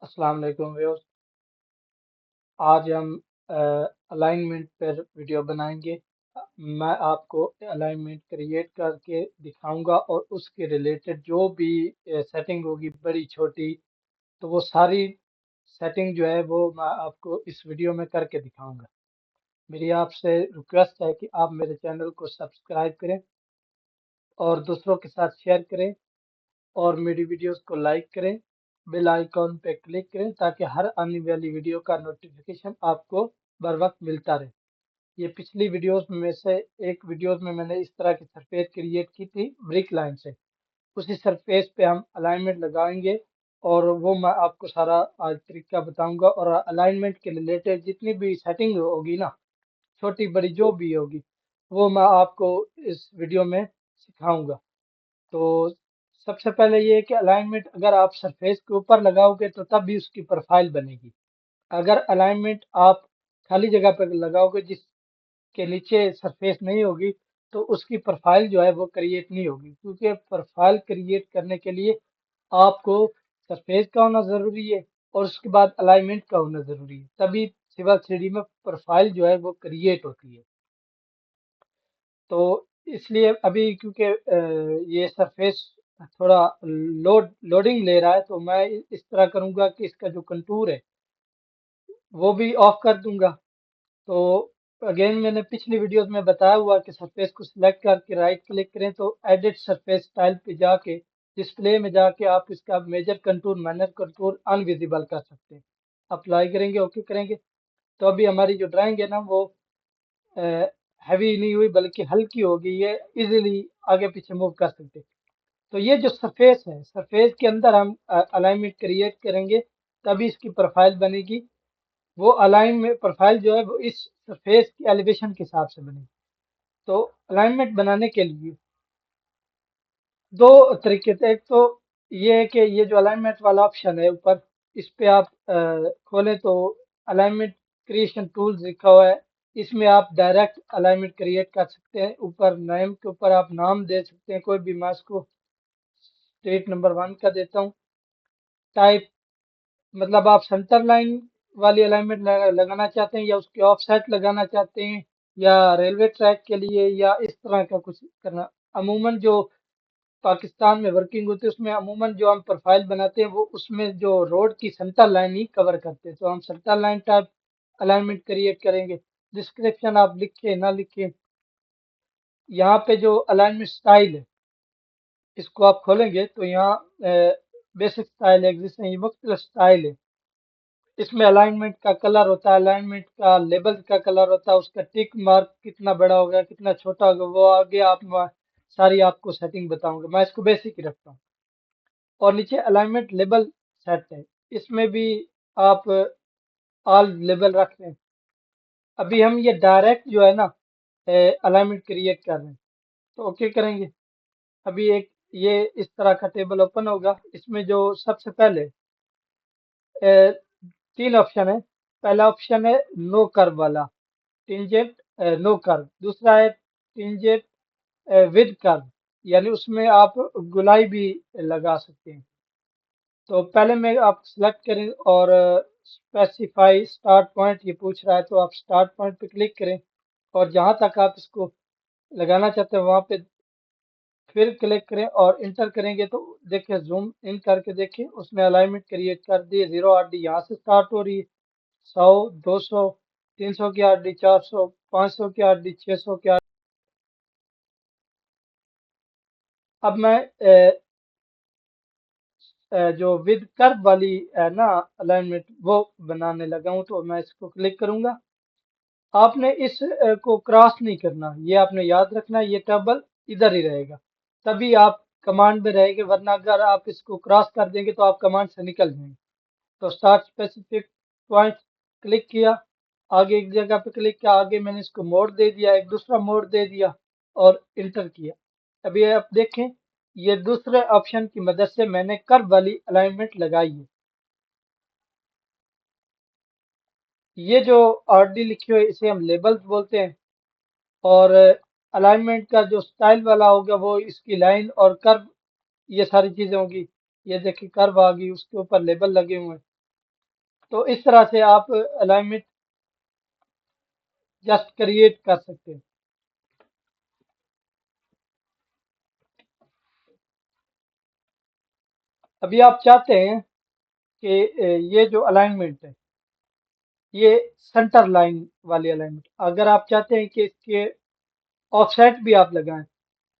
अस्सलाम वालेकुम व्यूअर्स। आज हम अलाइनमेंट पर वीडियो बनाएंगे। मैं आपको अलाइनमेंट क्रिएट करके दिखाऊंगा और उसके रिलेटेड जो भी सेटिंग होगी, बड़ी छोटी, तो वो सारी सेटिंग जो है वो मैं आपको इस वीडियो में करके दिखाऊंगा। मेरी आपसे रिक्वेस्ट है कि आप मेरे चैनल को सब्सक्राइब करें और दूसरों के साथ शेयर करें और मेरी वीडियोस को लाइक करें, बेल आइकॉन पे क्लिक करें ताकि हर आने वाली वीडियो का नोटिफिकेशन आपको बर वक्त मिलता रहे। ये पिछली वीडियोस में से एक वीडियोस में मैंने इस तरह की सरफेस क्रिएट की थी ब्रिक लाइन से। उसी सरफेस पे हम अलाइनमेंट लगाएंगे और वो मैं आपको सारा आज तरीका बताऊंगा। और अलाइनमेंट के रिलेटेड जितनी भी सेटिंग होगी ना, छोटी बड़ी जो भी होगी, वो मैं आपको इस वीडियो में सिखाऊंगा। तो सबसे पहले ये है कि अलाइनमेंट अगर आप सरफेस के ऊपर लगाओगे तो तब भी उसकी प्रोफाइल बनेगी। अगर अलाइनमेंट आप खाली जगह पर लगाओगे जिसके नीचे सरफेस नहीं होगी, तो उसकी प्रोफाइल जो है वो क्रिएट नहीं होगी, क्योंकि प्रोफाइल क्रिएट करने के लिए आपको सरफेस का होना ज़रूरी है और उसके बाद अलाइनमेंट का होना ज़रूरी है, तभी सिविल 3D में प्रोफाइल जो है वो क्रिएट होती है। तो इसलिए अभी क्योंकि ये सरफेस थोड़ा लोडिंग ले रहा है, तो मैं इस तरह करूंगा कि इसका जो कंटूर है वो भी ऑफ कर दूंगा। तो अगेन मैंने पिछली वीडियोस में बताया हुआ कि सरफेस को सिलेक्ट करके राइट क्लिक करें तो एडिट सरफेस स्टाइल पे जाके डिस्प्ले में जाके आप इसका major contour minor contour invisible कर सकते हैं। अप्लाई करेंगे, ओके करेंगे, तो अभी हमारी जो ड्राइंग है ना वो हैवी नहीं हुई बल्कि हल्की होगी, ये इजीली आगे पीछे मूव कर सकते हैं। तो ये जो सरफेस है, सरफेस के अंदर हम अलाइनमेंट क्रिएट करेंगे तभी इसकी प्रोफाइल बनेगी। वो अलाइनमेंट प्रोफाइल जो है वो इस सरफेस की एलिवेशन के हिसाब से बनेगी। तो अलाइनमेंट बनाने के लिए दो तरीके थे। एक तो ये है कि ये जो अलाइनमेंट वाला ऑप्शन है ऊपर, इस पे आप खोलें तो अलाइनमेंट क्रिएशन टूल्स लिखा हुआ है। इसमें आप डायरेक्ट अलाइनमेंट क्रिएट कर सकते हैं। ऊपर नेम के ऊपर आप नाम दे सकते हैं कोई भी। मैं इसको स्टेट नंबर 1 का देता हूँ। टाइप मतलब आप सेंटर लाइन वाली अलाइनमेंट लगाना चाहते हैं या उसके ऑफसेट लगाना चाहते हैं या रेलवे ट्रैक के लिए या इस तरह का कुछ करना। अमूमन जो पाकिस्तान में वर्किंग होती है उसमें अमूमन जो हम प्रोफाइल बनाते हैं वो उसमें जो रोड की सेंटर लाइन ही कवर करते हैं, तो हम centre line type alignment create करेंगे। डिस्क्रिप्शन आप लिखे ना लिखे, यहाँ पे जो अलाइनमेंट स्टाइल है इसको आप खोलेंगे तो यहाँ बेसिक स्टाइल है, जिसमें ये मुख्तलिफ स्टाइल है। इसमें अलाइनमेंट का कलर होता है, अलाइनमेंट का लेबल का कलर होता है, उसका टिक मार्क कितना बड़ा होगा कितना छोटा होगा वो आगे सारी आपको सेटिंग बताऊंगा। मैं इसको बेसिक ही रखता हूँ। और नीचे अलाइनमेंट लेबल सेट है, इसमें भी आप ऑल लेबल रख लें। अभी हम ये डायरेक्ट जो है ना अलाइनमेंट क्रिएट कर रहे हैं, तो ओके करेंगे। अभी एक ये इस तरह का टेबल ओपन होगा। इसमें जो सबसे पहले अ, 3 ऑप्शन है। पहला ऑप्शन है नो कर्व वाला, टिंजेंट नो कर्व। दूसरा है टिंजेंट विद कर्व, यानी उसमें आप गुलाई भी लगा सकते हैं। तो पहले में आप सेलेक्ट करें और स्पेसिफाई स्टार्ट पॉइंट ये पूछ रहा है, तो आप स्टार्ट पॉइंट पे क्लिक करें और जहां तक आप इसको लगाना चाहते हैं वहां पे फिर क्लिक करें और इंटर करेंगे तो देखिए जूम इन करके देखिए उसने अलाइनमेंट क्रिएट कर दी। 0 RD यहाँ से स्टार्ट हो रही है, 100, 200, 300 की RD, 400, 500 की RD, 600 की RD। अब मैं जो विद कर्व वाली है ना अलाइनमेंट वो बनाने लगा हूं, तो मैं इसको क्लिक करूंगा। आपने इस को क्रॉस नहीं करना, ये आपने याद रखना, ये टेबल इधर ही रहेगा तभी आप कमांड में रहेंगे, वरना अगर आप इसको क्रॉस कर देंगे तो आप कमांड से निकल जाएंगे। तो स्टार्ट स्पेसिफिक पॉइंट क्लिक किया, आगे एक जगह पे क्लिक किया, आगे मैंने इसको मोड दे दिया, एक दूसरा मोड दे दिया और इंटर किया। अभी आप देखें ये दूसरे ऑप्शन की मदद से मैंने कर्व वाली अलाइनमेंट लगाई है। ये जो RD लिखी हुई है इसे हम लेबल्स बोलते हैं। और अलाइनमेंट का जो स्टाइल वाला होगा वो इसकी लाइन और कर्व, ये सारी चीजें होंगी। ये देखिए कर्व आ गई, उसके ऊपर लेबल लगे हुए हैं। तो इस तरह से आप अलाइनमेंट जस्ट क्रिएट कर सकते हैं। अभी आप चाहते हैं कि ये जो अलाइनमेंट है ये सेंटर लाइन वाली अलाइनमेंट, अगर आप चाहते हैं कि इसके ऑफसेट भी आप लगाएं,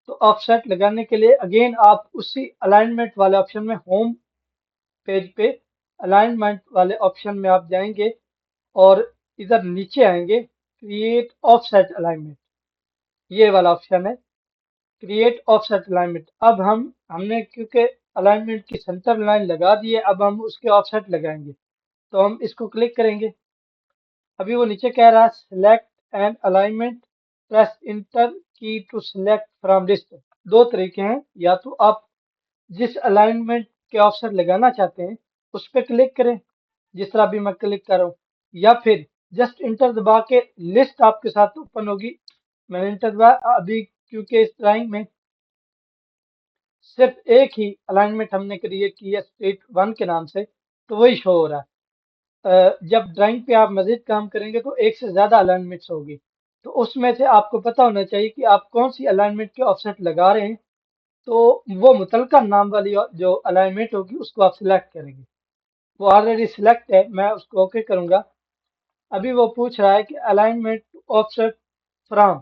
तो ऑफसेट लगाने के लिए अगेन आप उसी अलाइनमेंट वाले ऑप्शन में, होम पेज पे अलाइनमेंट वाले ऑप्शन में आप जाएंगे और इधर नीचे आएंगे, क्रिएट ऑफसेट अलाइनमेंट, ये वाला ऑप्शन है क्रिएट ऑफसेट अलाइनमेंट। अब हमने क्योंकि अलाइनमेंट की सेंटर लाइन लगा दी है, अब हम उसके ऑफसेट लगाएंगे, तो हम इसको क्लिक करेंगे। अभी वो नीचे कह रहा है select and alignment, press inter की टू सिलेक्ट फ्रॉम लिस्ट। दो तरीके हैं, या तो आप जिस अलाइनमेंट के ऑफसेट लगाना चाहते हैं उस पर क्लिक करें, जिस तरह अभी मैं क्लिक कर रहा हूँ, या फिर जस्ट इंटर दबा के लिस्ट आपके साथ ओपन होगी। मैंने इंटर दबाया अभी, क्योंकि इस ड्राइंग में सिर्फ एक ही अलाइनमेंट हमने क्रिएट की है स्टेट 1 के नाम से, तो वही शो हो रहा है। जब ड्राइंग पे आप मजीद काम करेंगे तो एक से ज्यादा अलाइनमेंट्स होगी, तो उसमें से आपको पता होना चाहिए कि आप कौन सी अलाइनमेंट के ऑफसेट लगा रहे हैं, तो वो मुतलका नाम वाली जो अलाइनमेंट होगी उसको आप सिलेक्ट करेंगे। वो ऑलरेडी सिलेक्ट है, मैं उसको ओके करूंगा। अभी वो पूछ रहा है कि अलाइनमेंट ऑफसेट फ्रॉम,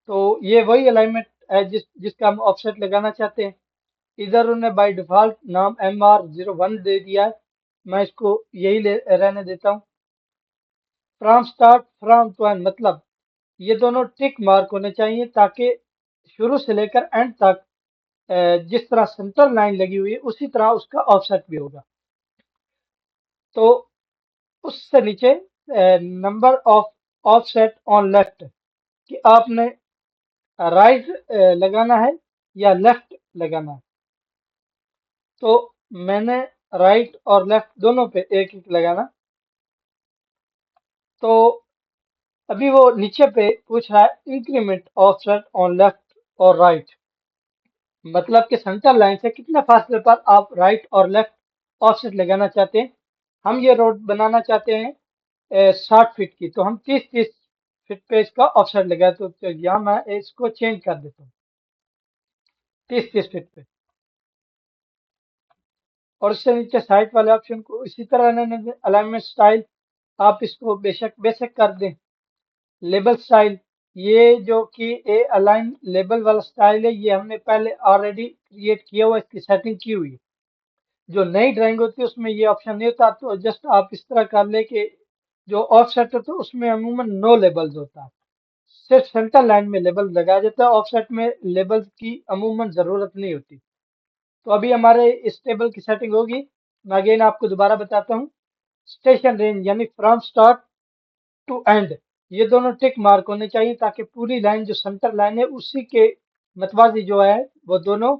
तो ये वही अलाइनमेंट है जिसका हम ऑफसेट लगाना चाहते हैं। इधर उन्होंने बाय डिफॉल्ट नाम MR01 दे दिया है, मैं इसको यही रहने देता हूँ। From start from to end, मतलब ये दोनों टिक मार्क होने चाहिए, ताकि शुरू से लेकर एंड तक जिस तरह सेंटर लाइन लगी हुई है उसी तरह उसका ऑफसेट भी होगा। तो उससे नीचे number of offset on left, कि आपने राइट लगाना है या लेफ्ट लगाना है। तो मैंने राइट और लेफ्ट दोनों पे एक एक लगाना। तो अभी वो नीचे पे पूछ रहा है इंक्रीमेंट ऑफसेट ऑन लेफ्ट और राइट, मतलब कि सेंटर लाइन से कितने फासले पर आप राइट और लेफ्ट ऑफसेट लगाना चाहते हैं। हम ये रोड बनाना चाहते हैं 60 फीट की, तो हम 30-30 फीट पे इसका ऑफसेट लगा, तो यहाँ मैं इसको चेंज कर देता हूँ 30-30 फीट पे। और उससे नीचे साइड वाले ऑप्शन को इसी तरह रहने, अलाइनमेंट स्टाइल आप इसको बेशक बेसिक कर दें। लेबल स्टाइल, ये जो कि ए अलाइन लेबल वाला स्टाइल है, ये हमने पहले ऑलरेडी क्रिएट किया हुआ, इसकी सेटिंग की हुई है। जो नई ड्राइंग होती है उसमें ये ऑप्शन नहीं होता, तो जस्ट आप इस तरह कर ले कि जो ऑफसेट होता है उसमें अमूमन नो लेबल्स होता है, सिर्फ सेंटर लाइन में लेबल लगाया जाता है, ऑफसेट में लेबल्स की अमूमन जरूरत नहीं होती। तो अभी हमारे इस टेबल की सेटिंग होगी। मैं अगेन आपको दोबारा बताता हूँ। स्टेशन रेंज यानी फ्रॉम स्टार्ट टू एंड, ये दोनों टिक मार्क होने चाहिए, ताकि पूरी लाइन जो सेंटर लाइन है उसी के मतवाजी जो है वो दोनों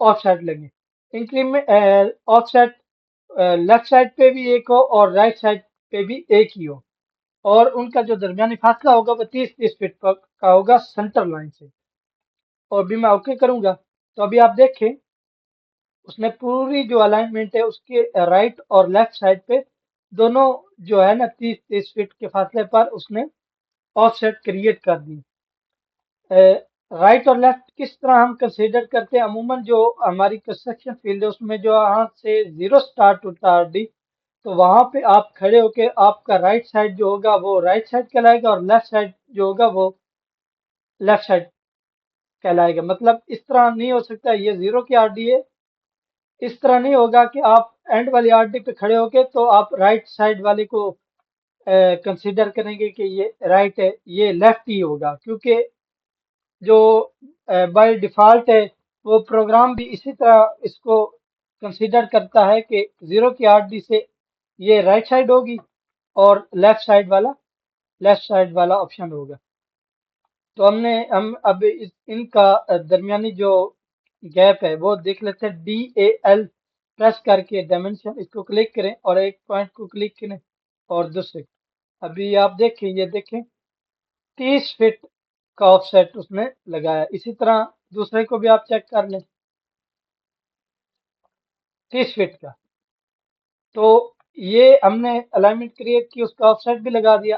ऑफ साइड लगे। Increment of side left side पे भी एक हो और राइट साइड पे भी एक ही हो, और उनका जो दरमियानी फासला होगा वो 30-30 फीट का होगा सेंटर लाइन से। और भी मैं ओके करूंगा, तो अभी आप देखें उसने पूरी जो अलाइनमेंट है उसके राइट और लेफ्ट साइड पे दोनों जो है ना 30-30 फीट के फासले पर उसने ऑफसेट क्रिएट कर दी। राइट और लेफ्ट किस तरह हम कंसीडर करते हैं, अमूमन जो हमारी कंस्ट्रक्शन फील्ड है उसमें जो यहाँ से जीरो स्टार्ट होता है RD, तो वहां पे आप खड़े होके आपका राइट साइड जो होगा वो राइट साइड कहलाएगा और लेफ्ट साइड जो होगा वो लेफ्ट साइड कहलाएगा। मतलब इस तरह नहीं हो सकता ये जीरो की RD है, इस तरह नहीं होगा कि आप एंड वाली RD पे खड़े होके तो आप राइट साइड वाले को कंसीडर करेंगे कि ये राइट है, ये लेफ्ट ही होगा, क्योंकि जो बाय डिफॉल्ट है वो प्रोग्राम भी इसी तरह इसको कंसीडर करता है कि जीरो की RD से ये राइट साइड होगी और लेफ्ट साइड वाला ऑप्शन होगा। तो हम अब इनका दरमियानी जो गैप है वो देख लेते हैं। DAL प्रेस करके डायमेंशन इसको क्लिक करें और एक पॉइंट को क्लिक करें और दूसरे, अभी आप देखें, ये देखें 30 फीट का ऑफसेट उसने लगाया। इसी तरह दूसरे को भी आप चेक कर लें 30 फीट का। तो ये हमने अलाइनमेंट क्रिएट की, उसका ऑफसेट भी लगा दिया।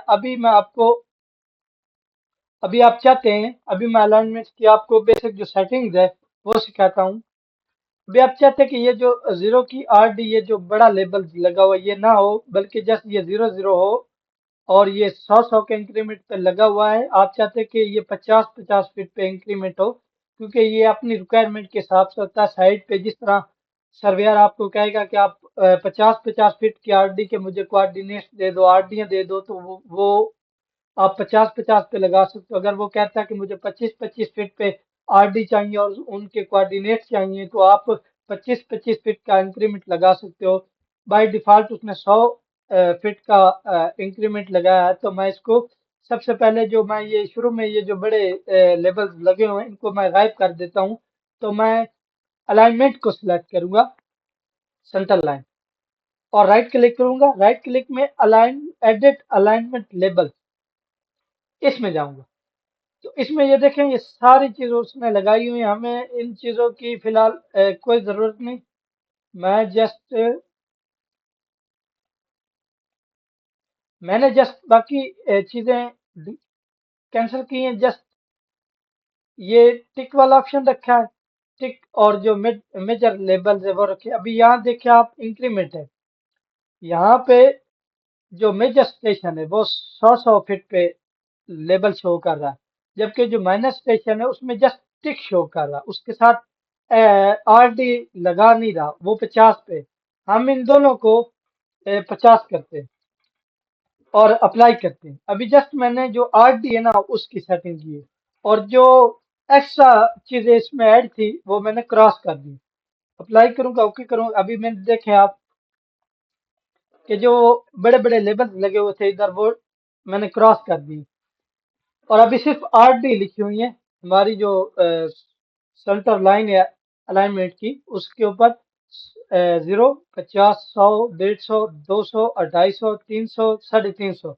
अभी आप चाहते हैं, अभी मैं अलाइनमेंट की आपको बेसिक जो सेटिंग्स है वो सिखाता हूँ। अभी आप चाहते हैं कि ये जो जीरो की RD, ये जो बड़ा लेबल लगा हुआ ये ना हो, बल्कि जस्ट ये 00 हो, और ये 100 के इंक्रीमेंट पे लगा हुआ है। आप चाहते हैं कि ये 50 फीट पे इंक्रीमेंट हो, क्योंकि ये अपनी रिक्वायरमेंट के हिसाब से होता है। साइड पे जिस तरह सर्वेयर आपको कहेगा कि आप 50 फीट की RD के मुझे कोऑर्डिनेट्स दे दो, RDयां दे दो, तो वो आप 50 पे लगा सकते हो। अगर वो कहता है कि मुझे 25 फीट पे RD चाहिए और उनके कोऑर्डिनेट चाहिए, तो आप 25 फीट का इंक्रीमेंट लगा सकते हो। बाय डिफॉल्ट उसने 100 फीट का इंक्रीमेंट लगाया है। तो मैं इसको सबसे पहले, जो मैं ये शुरू में ये जो बड़े लेवल लगे हुए हैं इनको मैं गायब कर देता हूँ। तो मैं अलाइनमेंट को सिलेक्ट करूंगा, सेंटर लाइन, और राइट क्लिक करूंगा। राइट क्लिक में अलाइन, एडिट अलाइनमेंट लेबल, इसमें जाऊंगा। तो इसमें ये देखें, ये सारी चीजें उसने लगाई हुई हैं। हमें इन चीजों की फिलहाल कोई जरूरत नहीं। मैं जस्ट मैंने जस्ट बाकी चीजें कैंसिल की हैं। जस्ट ये टिक वाला ऑप्शन रखा है, टिक, और जो मेजर लेबल है वो रखे। अभी यहाँ देखिए आप, इंक्रीमेंट है यहाँ पे, जो मेजर स्टेशन है वो 100 फीट पे लेबल शो कर रहा है, जबकि जो माइनस स्टेशन है उसमें जस्ट टिक शो कर रहा है, उसके साथ RD लगा नहीं रहा, वो 50 पे। हम इन दोनों को 50 करते हैं और अप्लाई करते हैं। अभी जस्ट मैंने जो RD है ना उसकी सेटिंग की है, और जो एक्स्ट्रा चीजें इसमें ऐड थी वो मैंने क्रॉस कर दी। अप्लाई करूंगा, ओके करूंगा। अभी मैंने देखे आप कि जो बड़े बड़े लेबल लगे हुए थे इधर, वो मैंने क्रॉस कर दी, और अभी सिर्फ RD लिखी हुई है। हमारी जो सेंटर लाइन है अलाइनमेंट की, उसके ऊपर 0, 50, 100, 150, 200, 250, 300, 350,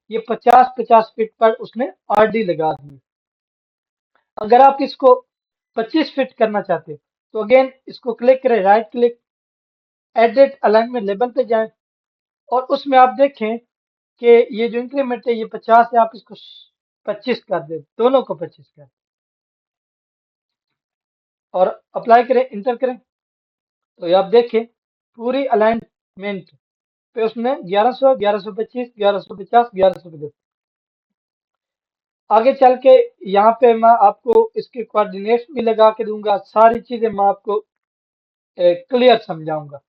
ये 50 फीट पर उसने RD लगा दी। अगर आप इसको 25 फीट करना चाहते हो, तो अगेन इसको क्लिक करें, right click, edit alignment label पे जाएं, और उसमें आप देखें कि ये जो इंक्रीमेंट है ये 50 है, आप इसको 25 कर दें, दोनों को 25 कर, और अप्लाई करें, इंटर करें। तो ये आप देखें, पूरी अलाइनमेंट पे उसने 1100, 1125, 1150, 1150। आगे चल के यहाँ पे मैं आपको इसके कोऑर्डिनेट्स भी लगा के दूंगा, सारी चीजें मैं आपको क्लियर समझाऊंगा।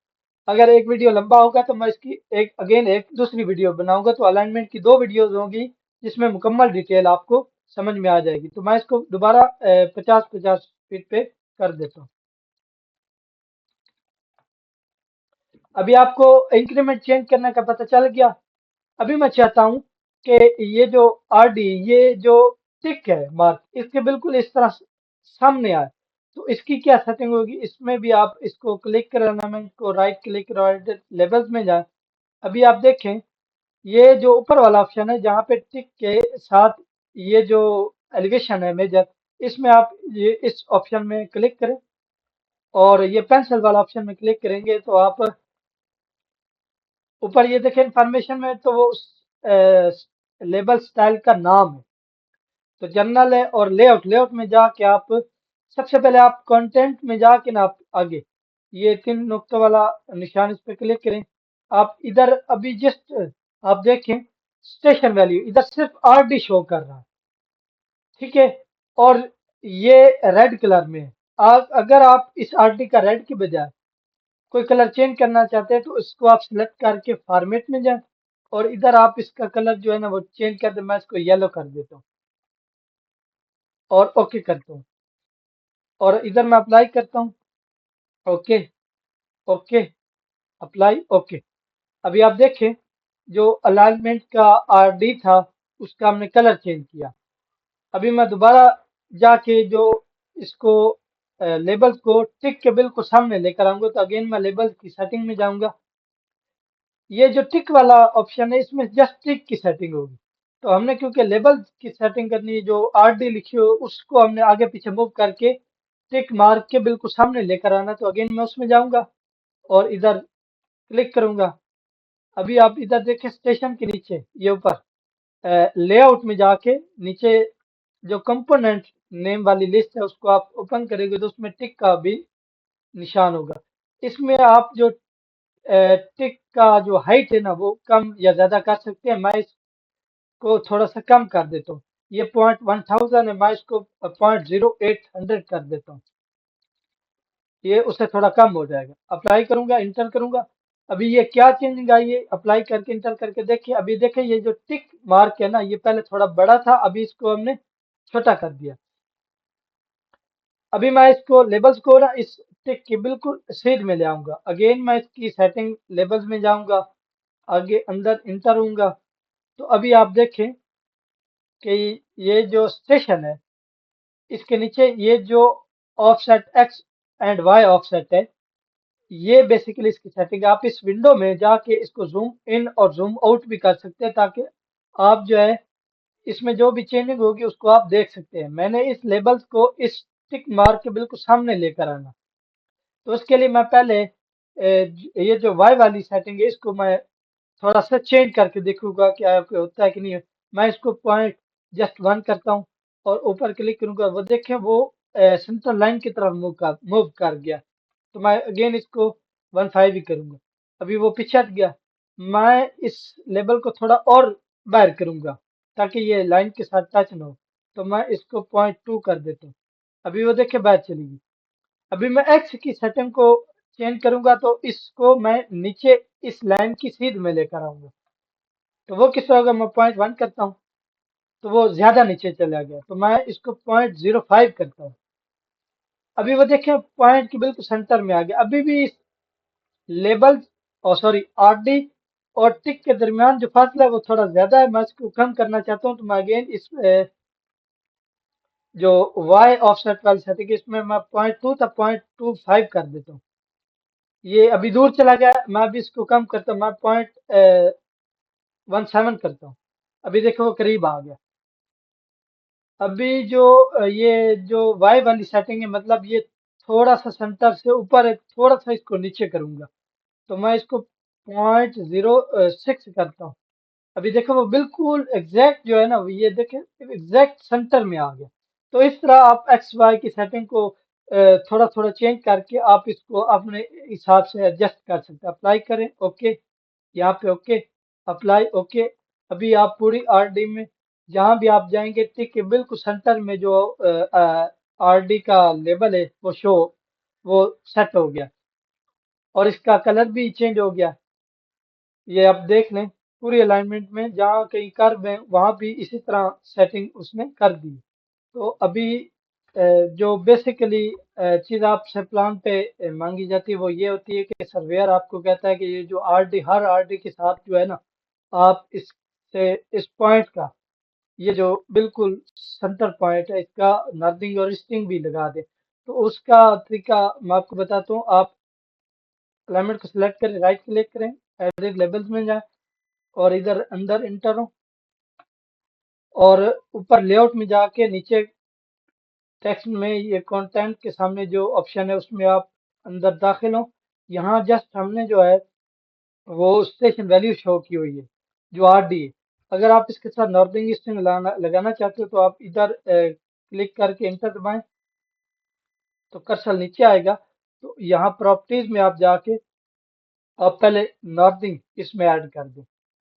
अगर एक वीडियो लंबा होगा तो मैं इसकी एक दूसरी वीडियो बनाऊंगा, तो अलाइनमेंट की दो वीडियोस होंगी जिसमें मुकम्मल डिटेल आपको समझ में आ जाएगी। तो मैं इसको दोबारा 50 फीट पे कर देता हूँ। अभी आपको इंक्रीमेंट चेंज करने का पता चल गया। अभी मैं चाहता हूँ कि ये जो RD, ये जो टिक है मार्क, इसके बिल्कुल इस तरह सामने आए। तो इसकी क्या सेटिंग होगी, इसमें भी आप इसको क्लिक कराना, मैं इसको राइट क्लिक, राइट लेवल्स में जाए। अभी आप देखें, ये जो ऊपर वाला ऑप्शन है जहाँ पे टिक के साथ ये जो एलिवेशन है मेजर, इसमें आप ये इस ऑप्शन में क्लिक करें, और ये पेंसिल वाला ऑप्शन में क्लिक करेंगे तो आप ऊपर ये देखें इंफॉर्मेशन में, तो वो लेबल स्टाइल का नाम है। तो जनरल है, और लेआउट, लेआउट में जाके आप सबसे पहले आप कंटेंट में जाके ना आप आगे ये तीन नुक्तों वाला निशान, इस पे क्लिक करें। आप इधर अभी जस्ट आप देखें, स्टेशन वैल्यू इधर सिर्फ RD शो कर रहा है, ठीक है, और ये रेड कलर में है। अगर आप इस RD का रेड की बजाय कोई कलर चेंज करना चाहते हैं, तो इसको आप सिलेक्ट करके फॉर्मेट में जाएं, और इधर आप इसका कलर जो है ना वो चेंज कर दें। मैं इसको येलो कर देता हूँ और ओके करता हूँ, और इधर मैं अप्लाई करता हूँ, ओके, ओके, अप्लाई, ओके। अभी आप देखें, जो अलाइनमेंट का RD था उसका हमने कलर चेंज किया। अभी मैं दोबारा जाके जो इसको लेबल्स को टिक के बिल्कुल सामने लेकर आऊंगा, तो अगेन मैं लेबल्स की सेटिंग में जाऊंगा। ये जो टिक वाला ऑप्शन है इसमें जस्ट टिक की सेटिंग होगी। तो हमने क्योंकि लेबल की सेटिंग करनी है, जो RD लिखी हो उसको हमने आगे पीछे मूव करके टिक मार्क के बिल्कुल सामने लेकर आना। तो अगेन मैं उसमें जाऊंगा और इधर क्लिक करूंगा, अभी आप इधर देखें स्टेशन के नीचे ये ऊपर लेआउट में जाके नीचे जो कंपोनेंट नेम वाली लिस्ट है उसको आप ओपन करेंगे तो उसमें टिक का भी निशान होगा। इसमें आप जो टिक का जो हाइट है ना वो कम या ज्यादा कर सकते हैं। मैं इसको थोड़ा सा कम कर देता हूँ। ये 0.1000 है, मैं इसको 0.0800 कर देता हूँ। ये उससे थोड़ा कम हो जाएगा। अप्लाई करूंगा, इंटर करूंगा। अभी ये क्या चेंजिंग आई है, अप्लाई करके इंटर करके देखिए। अभी देखिए ये जो टिक मार्क है ना ये पहले थोड़ा बड़ा था, अभी इसको हमने छोटा कर दिया। अभी मैं इसको लेबल्स को ना इस टिक के बिल्कुल सीध में ले आऊंगा। अगेन मैं इसकी सेटिंग लेबल्स में जाऊंगा, आगे अंदर इंटर होऊंगा। तो अभी आप देखें कि ये जो स्टेशन है इसके नीचे ये जो offset X and Y offset है, ये बेसिकली इसकी सेटिंग है। आप इस विंडो में जाके इसको जूम इन और जूम आउट भी कर सकते हैं ताकि आप जो है इसमें जो भी चेंजिंग होगी उसको आप देख सकते हैं। मैंने इस लेबल्स को इस टिक मार्क के बिल्कुल सामने लेकर आना, तो उसके लिए मैं पहले ये जो वाई वाली सेटिंग है इसको मैं थोड़ा सा चेंज करके देखूंगा क्या होता है कि नहीं। मैं इसको पॉइंट जस्ट 1 करता हूँ और ऊपर क्लिक करूंगा, वो देखें वो सेंटर लाइन की तरफ मूव कर गया। तो मैं अगेन इसको 1.5 ही करूंगा, अभी वो पीछे हट गया। मैं इस लेबल को थोड़ा और बाहर करूंगा ताकि ये लाइन के साथ टच ना हो। तो मैं इसको 0.2 कर देता हूँ, अभी वो देखे बाहर चली गई। अभी मैं एक्स की सेटिंग को चेंज करूंगा तो इसको मैं नीचे इस लाइन की सीध में लेकर आऊंगा। तो वो किस तरह होगा, मैं 0.1 करता हूँ तो वो ज्यादा नीचे चला गया। तो मैं इसको 0.05 करता हूँ, अभी वो देखें पॉइंट के बिल्कुल सेंटर में आ गया। अभी भी इस लेबल और सॉरी आरडी और टिक के दरमियान जो फासला है वो थोड़ा ज्यादा है, मैं इसको कम करना चाहता हूँ। तो मैं अगेन इस जो वाई ऑफसेट वाली सेटिंग है इसमें मैं 0.2 था 0.25 कर देता हूँ। ये अभी दूर चला गया, मैं अभी इसको कम करता हूँ, मैं 0.17 करता हूँ। अभी देखो वो करीब आ गया। अभी जो ये जो वाई वाली सेटिंग है मतलब ये थोड़ा सा सेंटर से ऊपर है, थोड़ा सा इसको नीचे करूंगा। तो मैं इसको 0.06 करता हूँ। अभी देखो वो बिल्कुल एग्जैक्ट जो है ना ये देखे एग्जैक्ट सेंटर में आ गया। तो इस तरह आप एक्स वाई की सेटिंग को थोड़ा थोड़ा चेंज करके आप इसको अपने हिसाब से एडजस्ट कर सकते हैं। अप्लाई करें, ओके, यहाँ पे ओके, अप्लाई ओके। अभी आप पूरी आरडी में जहां भी आप जाएंगे टिक के बिल्कुल सेंटर में जो आरडी का लेबल है वो सेट हो गया और इसका कलर भी चेंज हो गया। ये आप देख लें पूरी अलाइनमेंट में जहाँ कहीं कर्व है वहां भी इसी तरह सेटिंग उसने कर दी। तो अभी जो बेसिकली चीज आपसे प्लान पे मांगी जाती है वो ये होती है कि सर्वेयर आपको कहता है कि ये जो आरडी हर आरडी के साथ जो है ना आप इससे इस पॉइंट का ये जो बिल्कुल सेंटर पॉइंट है इसका नर्दिंग और स्टिंग भी लगा दे। तो उसका तरीका मैं आपको बताता हूँ। आप अलाइनमेंट को सिलेक्ट करें, राइट क्लिक करें, एडिट लेबल्स में जाएं और इधर अंदर इंटर हो और ऊपर लेआउट में जाके नीचे टेक्स्ट में ये कंटेंट के सामने जो ऑप्शन है उसमें आप अंदर दाखिल हो। यहाँ जस्ट हमने जो है वो स्टेशन वैल्यू शो की हुई है जो आरडी है। अगर आप इसके साथ नॉर्थिंग स्ट्रिंग लगाना चाहते हो तो आप इधर क्लिक करके इंटर दबाएं तो कर्सर नीचे आएगा। तो यहाँ प्रॉपर्टीज में आप जाके आप पहले नॉर्थिंग इसमें ऐड कर दें।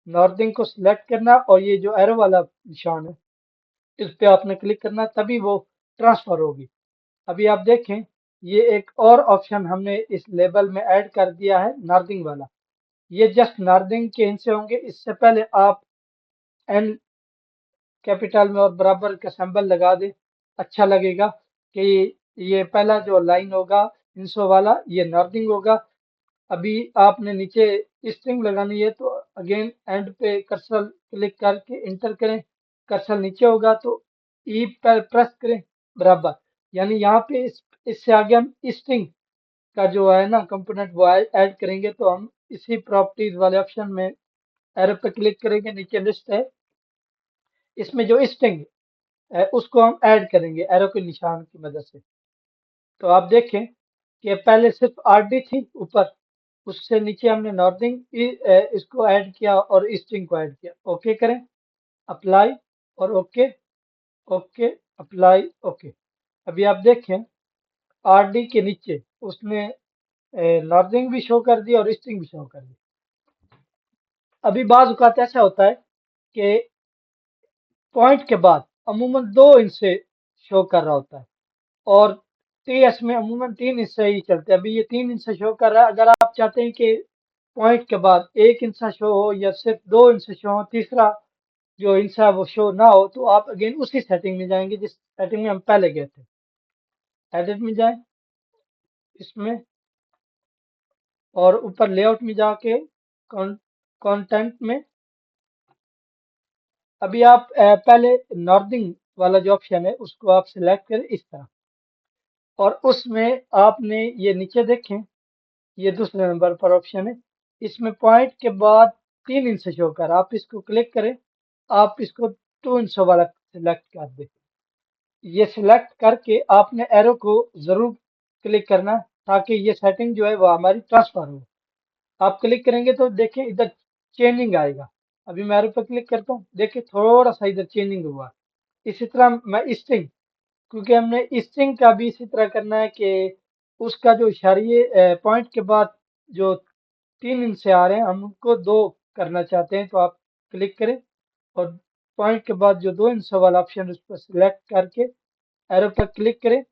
नॉर्थिंग को सिलेक्ट करना और ये जो एरो वाला निशान है इस पे आपने क्लिक करना तभी वो ट्रांसफर होगी। अभी आप देखें ये एक और ऑप्शन हमने इस लेबल में ऐड कर दिया है नार्दिंग वाला। ये जस्ट नार्दिंग के हिस्से होंगे। इससे पहले आप एन कैपिटल में और बराबर का सिंबल लगा दें, अच्छा लगेगा कि ये पहला जो लाइन होगा इंसो वाला ये नार्दिंग होगा। अभी आपने नीचे स्ट्रिंग लगानी है तो अगेन एंड पे कर्सर क्लिक करके इंटर करें, कर्सर नीचे होगा तो ई पर प्रेस करें बराबर। यानी यहाँ पे इससे आगे हम स्ट्रिंग का जो है ना कंपोनेंट वो ऐड करेंगे। तो हम इसी प्रॉपर्टीज वाले ऑप्शन में एरो पे क्लिक करेंगे, नीचे लिस्ट है इसमें जो स्ट्रिंग है उसको हम ऐड करेंगे एरो के निशान की मदद से। तो आप देखें कि पहले सिर्फ आरडी थी ऊपर उससे नीचे हमने नॉर्थिंग इसको ऐड किया और ईस्टिंग को ऐड किया। ओके करें, अप्लाई और ओके, ओके, अप्लाई, ओके। अभी आप देखें आरडी के नीचे उसने नॉर्थिंग भी शो कर दी और ईस्टिंग भी शो कर दी। अभी बाज औकात ऐसा होता है कि पॉइंट के बाद अमूमन 2 इंच से शो कर रहा होता है और टीएस में अमूमन 3 इंच से ही चलते हैं। अभी ये 3 इंच से शो कर रहा है। अगर आप चाहते हैं कि पॉइंट के बाद 1 इंच से शो हो या सिर्फ 2 इंच से शो हो, तीसरा जो इंच है वो शो ना हो, तो आप अगेन उसी सेटिंग में जाएंगे जिस सेटिंग में हम पहले गए थे। एडिट में जाएं, इसमें, और ऊपर लेआउट में जाके कंटेंट में अभी आप पहले नॉर्थिंग वाला जो ऑप्शन है उसको आप सिलेक्ट करें इस तरह, और उसमें आपने ये नीचे देखें, ये दूसरे नंबर पर ऑप्शन है, इसमें पॉइंट के बाद 3 इंच से शो कर, आप इसको क्लिक करें, आप इसको 2 इंच वाला सिलेक्ट कर दें। ये सिलेक्ट करके आपने एरो को जरूर क्लिक करना ताकि ये सेटिंग जो है वो हमारी ट्रांसफर हो। आप क्लिक करेंगे तो देखिए इधर चेंजिंग आएगा। अभी मैं एरो पर क्लिक करता हूँ, देखिए थोड़ा सा इधर चेंजिंग हुआ। इसी तरह मैं स्ट्रिंग, क्योंकि हमने स्ट्रिंग का भी इसी तरह करना है कि उसका जो इशारिये पॉइंट के बाद जो 3 इंच से आ रहे हैं हम उनको 2 करना चाहते हैं, तो आप क्लिक करें और पॉइंट के बाद जो 2 इंच वाला ऑप्शन उस पर सिलेक्ट करके एरो पर क्लिक करें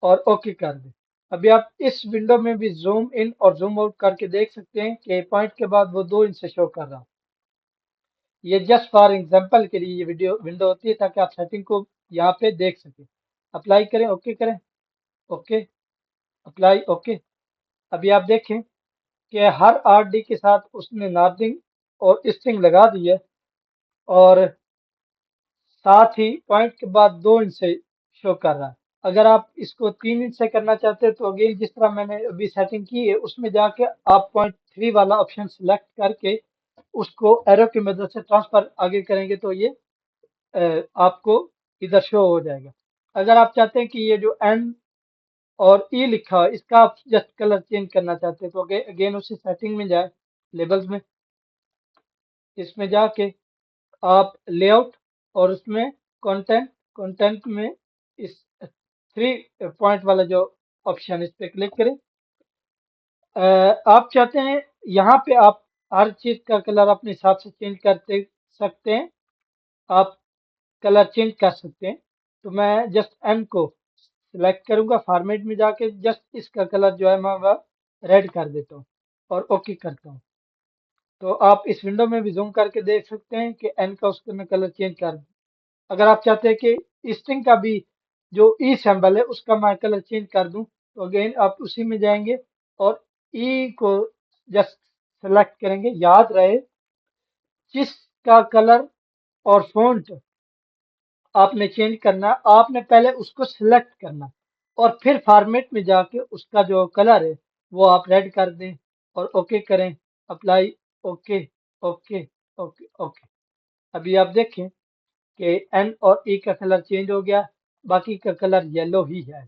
और ओके कर दें। अभी आप इस विंडो में भी जूम इन और जूम आउट करके देख सकते हैं कि पॉइंट के बाद वो 2 इंच से शो कर रहा है। ये जस्ट फॉर एग्जांपल के लिए ये वीडियो विंडो होती है ताकि आप सेटिंग को यहाँ पे देख सकें। अप्लाई करें, ओके करें, ओके, अप्लाई, ओके। अभी आप देखें कि हर आरडी के साथ उसने नॉर्थिंग और स्ट्रिंग लगा दी है और साथ ही पॉइंट के बाद 2 इंच से शो कर रहा है। अगर आप इसको 3 इंच से करना चाहते हैं तो अगेन जिस तरह मैंने अभी सेटिंग की है उसमें जाके आप पॉइंट 3 वाला ऑप्शन सिलेक्ट करके उसको एरो की मदद से ट्रांसफर आगे करेंगे तो ये आपको इधर शो हो जाएगा। अगर आप चाहते हैं कि ये जो एन और ई लिखा है इसका आप जस्ट कलर चेंज करना चाहते हैं तो अगेन उसी सेटिंग में जाए, लेबल्स में, इसमें जाके आप लेआउट और उसमें कंटेंट, कंटेंट में इस 3 पॉइंट वाला जो ऑप्शन इस पे क्लिक करें। आप चाहते हैं यहाँ पे आप हर चीज का कलर अपने हिसाब से चेंज करते सकते हैं, आप कलर चेंज कर सकते हैं। तो मैं जस्ट एन को सिलेक्ट करूंगा, फॉर्मेट में जाके जस्ट इसका कलर जो है मैं वह रेड कर देता हूँ और ओके करता हूँ। तो आप इस विंडो में भी जूम करके देख सकते हैं कि एन का उसका मैं कलर चेंज कर दूं। अगर आप चाहते हैं कि स्ट्रिंग का भी जो ई सिंबल है उसका मैं कलर चेंज कर दूं तो अगेन आप उसी में जाएंगे और ई को जस्ट सेलेक्ट करेंगे। याद रहे जिसका कलर और फॉन्ट आपने चेंज करना, आपने पहले उसको सिलेक्ट करना और फिर फॉर्मेट में जाके उसका जो कलर है वो आप रेड कर दें और ओके करें, apply, okay, okay, okay, okay. अभी आप देखें कि एन और ई का कलर चेंज हो गया, बाकी का कलर येलो ही है।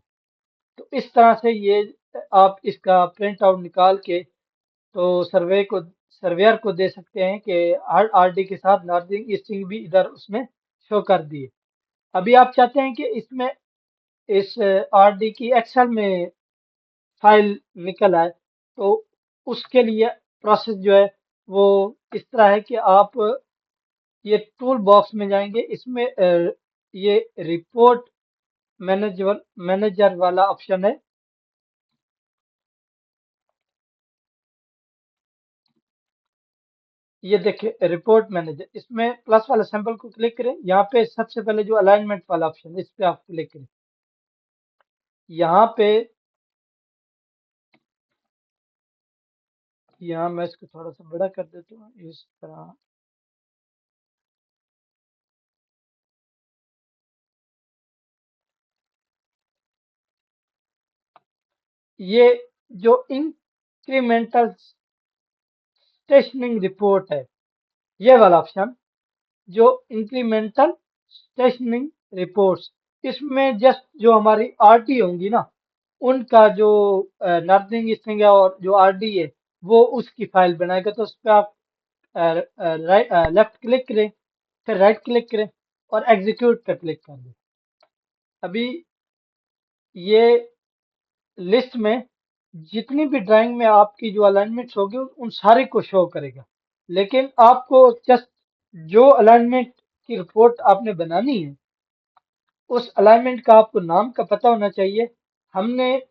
तो इस तरह से ये आप इसका प्रिंट आउट निकाल के तो सर्वेयर को दे सकते हैं कि हर आरडी के साथ नॉर्थिंग ईस्टिंग भी इधर उसमें शो कर दिए। अभी आप चाहते हैं कि इसमें इस आरडी की एक्सेल में फाइल निकल आए, तो उसके लिए प्रोसेस जो है वो इस तरह है कि आप ये टूल बॉक्स में जाएंगे, इसमें ये रिपोर्ट मैनेजर वाला ऑप्शन है। ये देखिए रिपोर्ट मैनेजर, इसमें प्लस वाला सिंबल को क्लिक करें, यहाँ पे सबसे पहले जो अलाइनमेंट वाला ऑप्शन है इस पे आप क्लिक करें। यहाँ पे यहाँ मैं इसको थोड़ा सा बड़ा कर देता हूँ इस तरह। ये जो इंक्रीमेंटल स्टेशनिंग रिपोर्ट है, ये वाला ऑप्शन जो इंक्रीमेंटल स्टेशनिंग रिपोर्ट्स, इसमें जस्ट जो हमारी आरटी होंगी ना उनका जो नर्सिंग स्ट्रिंग है और जो आरडी है वो उसकी फाइल बनाएगा। तो उस पर आप राइट लेफ्ट क्लिक करें, फिर राइट क्लिक करें और एग्जीक्यूट पर क्लिक कर दें। अभी ये लिस्ट में जितनी भी ड्राइंग में आपकी जो अलाइनमेंट्स होगी उन सारे को शो करेगा। लेकिन आपको जस्ट जो अलाइनमेंट की रिपोर्ट आपने बनानी है उस अलाइनमेंट का आपको नाम का पता होना चाहिए। हमने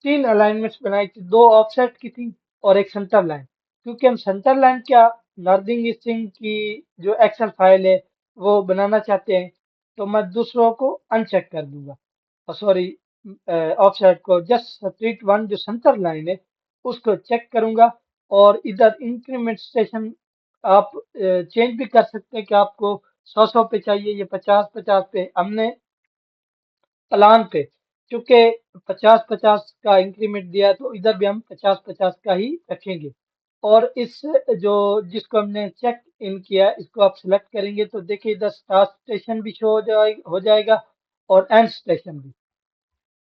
3 अलाइनमेंट्स बनाई थी, 2 ऑफसेट की थी और एक सेंटर लाइन। क्योंकि हम सेंटर लाइन क्या नॉर्दिंग ईस्टिंग की जो एक्सेल फाइल है वो बनाना चाहते हैं, तो मैं दूसरों को अनचेक कर दूंगा। सॉरी, ऑफसेट को जस्ट स्ट्रीट वन जो सेंटर लाइन है उसको चेक करूंगा। और इधर इंक्रीमेंट स्टेशन आप चेंज भी कर सकते हैं कि आपको 100 पे चाहिए या 50 पे। हमने प्लान पे चूंकि 50 का इंक्रीमेंट दिया है, तो इधर भी हम 50 का ही रखेंगे। और इस जो जिसको हमने चेक इन किया है, इसको आप सिलेक्ट करेंगे तो देखिए इधर स्टार्ट स्टेशन भी शो हो जाएगा और एंड स्टेशन भी।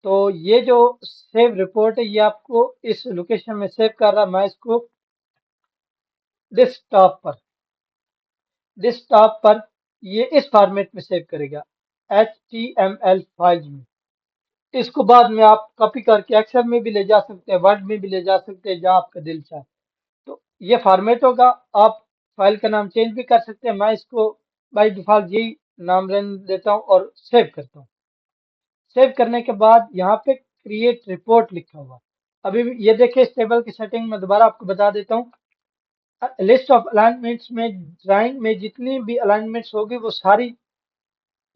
तो ये जो सेव रिपोर्ट है ये आपको इस लोकेशन में सेव कर रहा। मैं इसको डेस्कटॉप पर ये इस फॉर्मेट में सेव करेगा, HTML फाइल में। इसको बाद में आप कॉपी करके एक्सेल में भी ले जा सकते हैं, वर्ड में भी ले जा सकते हैं, जहां आपका दिल चाहे। तो ये फॉर्मेट होगा। आप फाइल का नाम चेंज भी कर सकते हैं। मैं इसको बाय डिफॉल्ट यही नाम रहने देता हूँ और सेव करता हूँ। सेव करने के बाद यहाँ पे क्रिएट रिपोर्ट लिखा हुआ। अभी ये देखिए इस टेबल की सेटिंग में दोबारा आपको बता देता हूँ। लिस्ट ऑफ अलाइनमेंट्स में ड्राइंग में जितनी भी अलाइनमेंट्स होगी वो सारी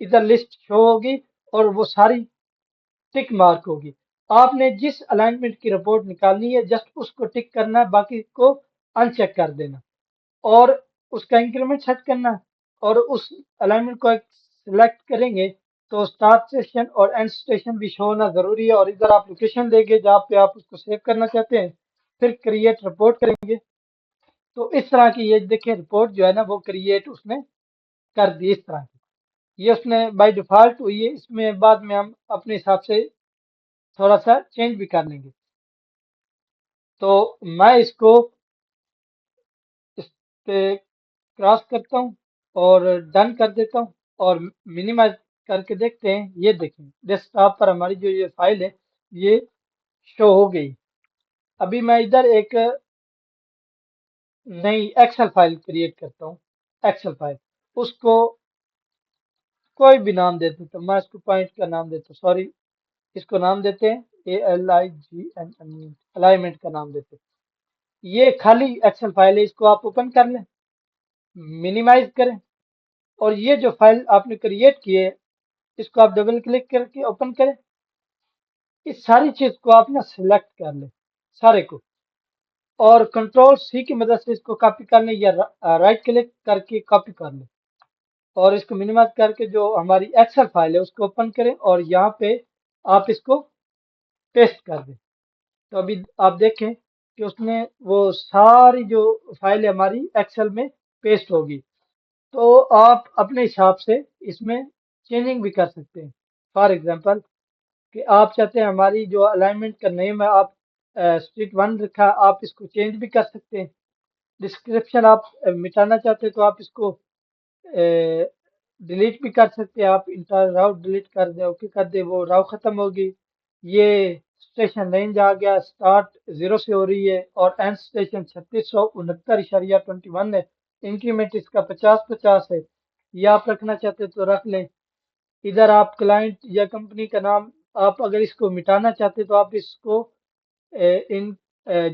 इधर लिस्ट शो होगी और वो सारी टिक मार्क होगी। आपने जिस अलाइनमेंट की रिपोर्ट निकालनी है जस्ट उसको टिक करना है, बाकी को अनचेक कर देना और उसका इंक्रीमेंट सेट करना है। और उस अलाइनमेंट को सिलेक्ट करेंगे तो स्टार्ट स्टेशन और एंड स्टेशन भी शो होना जरूरी है। और इधर आप लोकेशन देंगे जहाँ पे आप उसको सेव करना चाहते हैं, फिर क्रिएट रिपोर्ट करेंगे। तो इस तरह की ये देखिए रिपोर्ट जो है ना वो क्रिएट उसने कर दी इस तरह की। ये उसने बाय डिफॉल्ट हुई है, इसमें बाद में हम अपने हिसाब से थोड़ा सा चेंज भी कर लेंगे। तो मैं इसको इस पे क्रॉस करता हूँ और डन कर देता हूँ और मिनिमाइज करके देखते हैं। ये देखें डेस्कटॉप पर हमारी जो ये फाइल है ये शो हो गई। अभी मैं इधर एक नई एक्सेल फाइल क्रिएट करता हूँ। एक्सेल फाइल उसको कोई भी नाम दे देता हूँ। मैं इसको पॉइंट का नाम देता हूँ, सॉरी, इसको नाम देते हैं ALIGN, अलाइनमेंट का नाम देते हैं। ये खाली एक्सेल फाइल है, इसको आप ओपन कर लें, मिनिमाइज करें और ये जो फाइल आपने क्रिएट की है इसको आप डबल क्लिक करके ओपन करें। इस सारी चीज को आप ना सिलेक्ट कर लें सारे को और कंट्रोल सी की मदद से इसको कॉपी कर लें या राइट क्लिक करके कॉपी कर लें और इसको मिनिमाइज करके जो हमारी एक्सेल फाइल है उसको ओपन करें और यहाँ पे आप इसको पेस्ट कर दें। तो अभी आप देखें कि उसने वो सारी जो फाइल है हमारी एक्सेल में पेस्ट होगी। तो आप अपने हिसाब से इसमें चेंजिंग भी कर सकते हैं। फॉर एग्जांपल कि आप चाहते हैं हमारी जो अलाइनमेंट का नेम है आप स्ट्रीट वन रखा, आप इसको चेंज भी कर सकते हैं। डिस्क्रिप्शन आप मिटाना चाहते हैं तो आप इसको डिलीट भी कर सकते हैं। आप इंटर राउ डिलीट कर दे, ओके कर दे, वो राउ खत्म होगी। ये स्टेशन रेंज आ गया, स्टार्ट 0 से हो रही है और एंड स्टेशन 3669.21 है। इंक्रीमेंट इसका 50-50 है। ये आप रखना चाहते हैं तो रख लें। इधर आप क्लाइंट या कंपनी का नाम आप अगर इसको मिटाना चाहते हैं तो आप इसको इन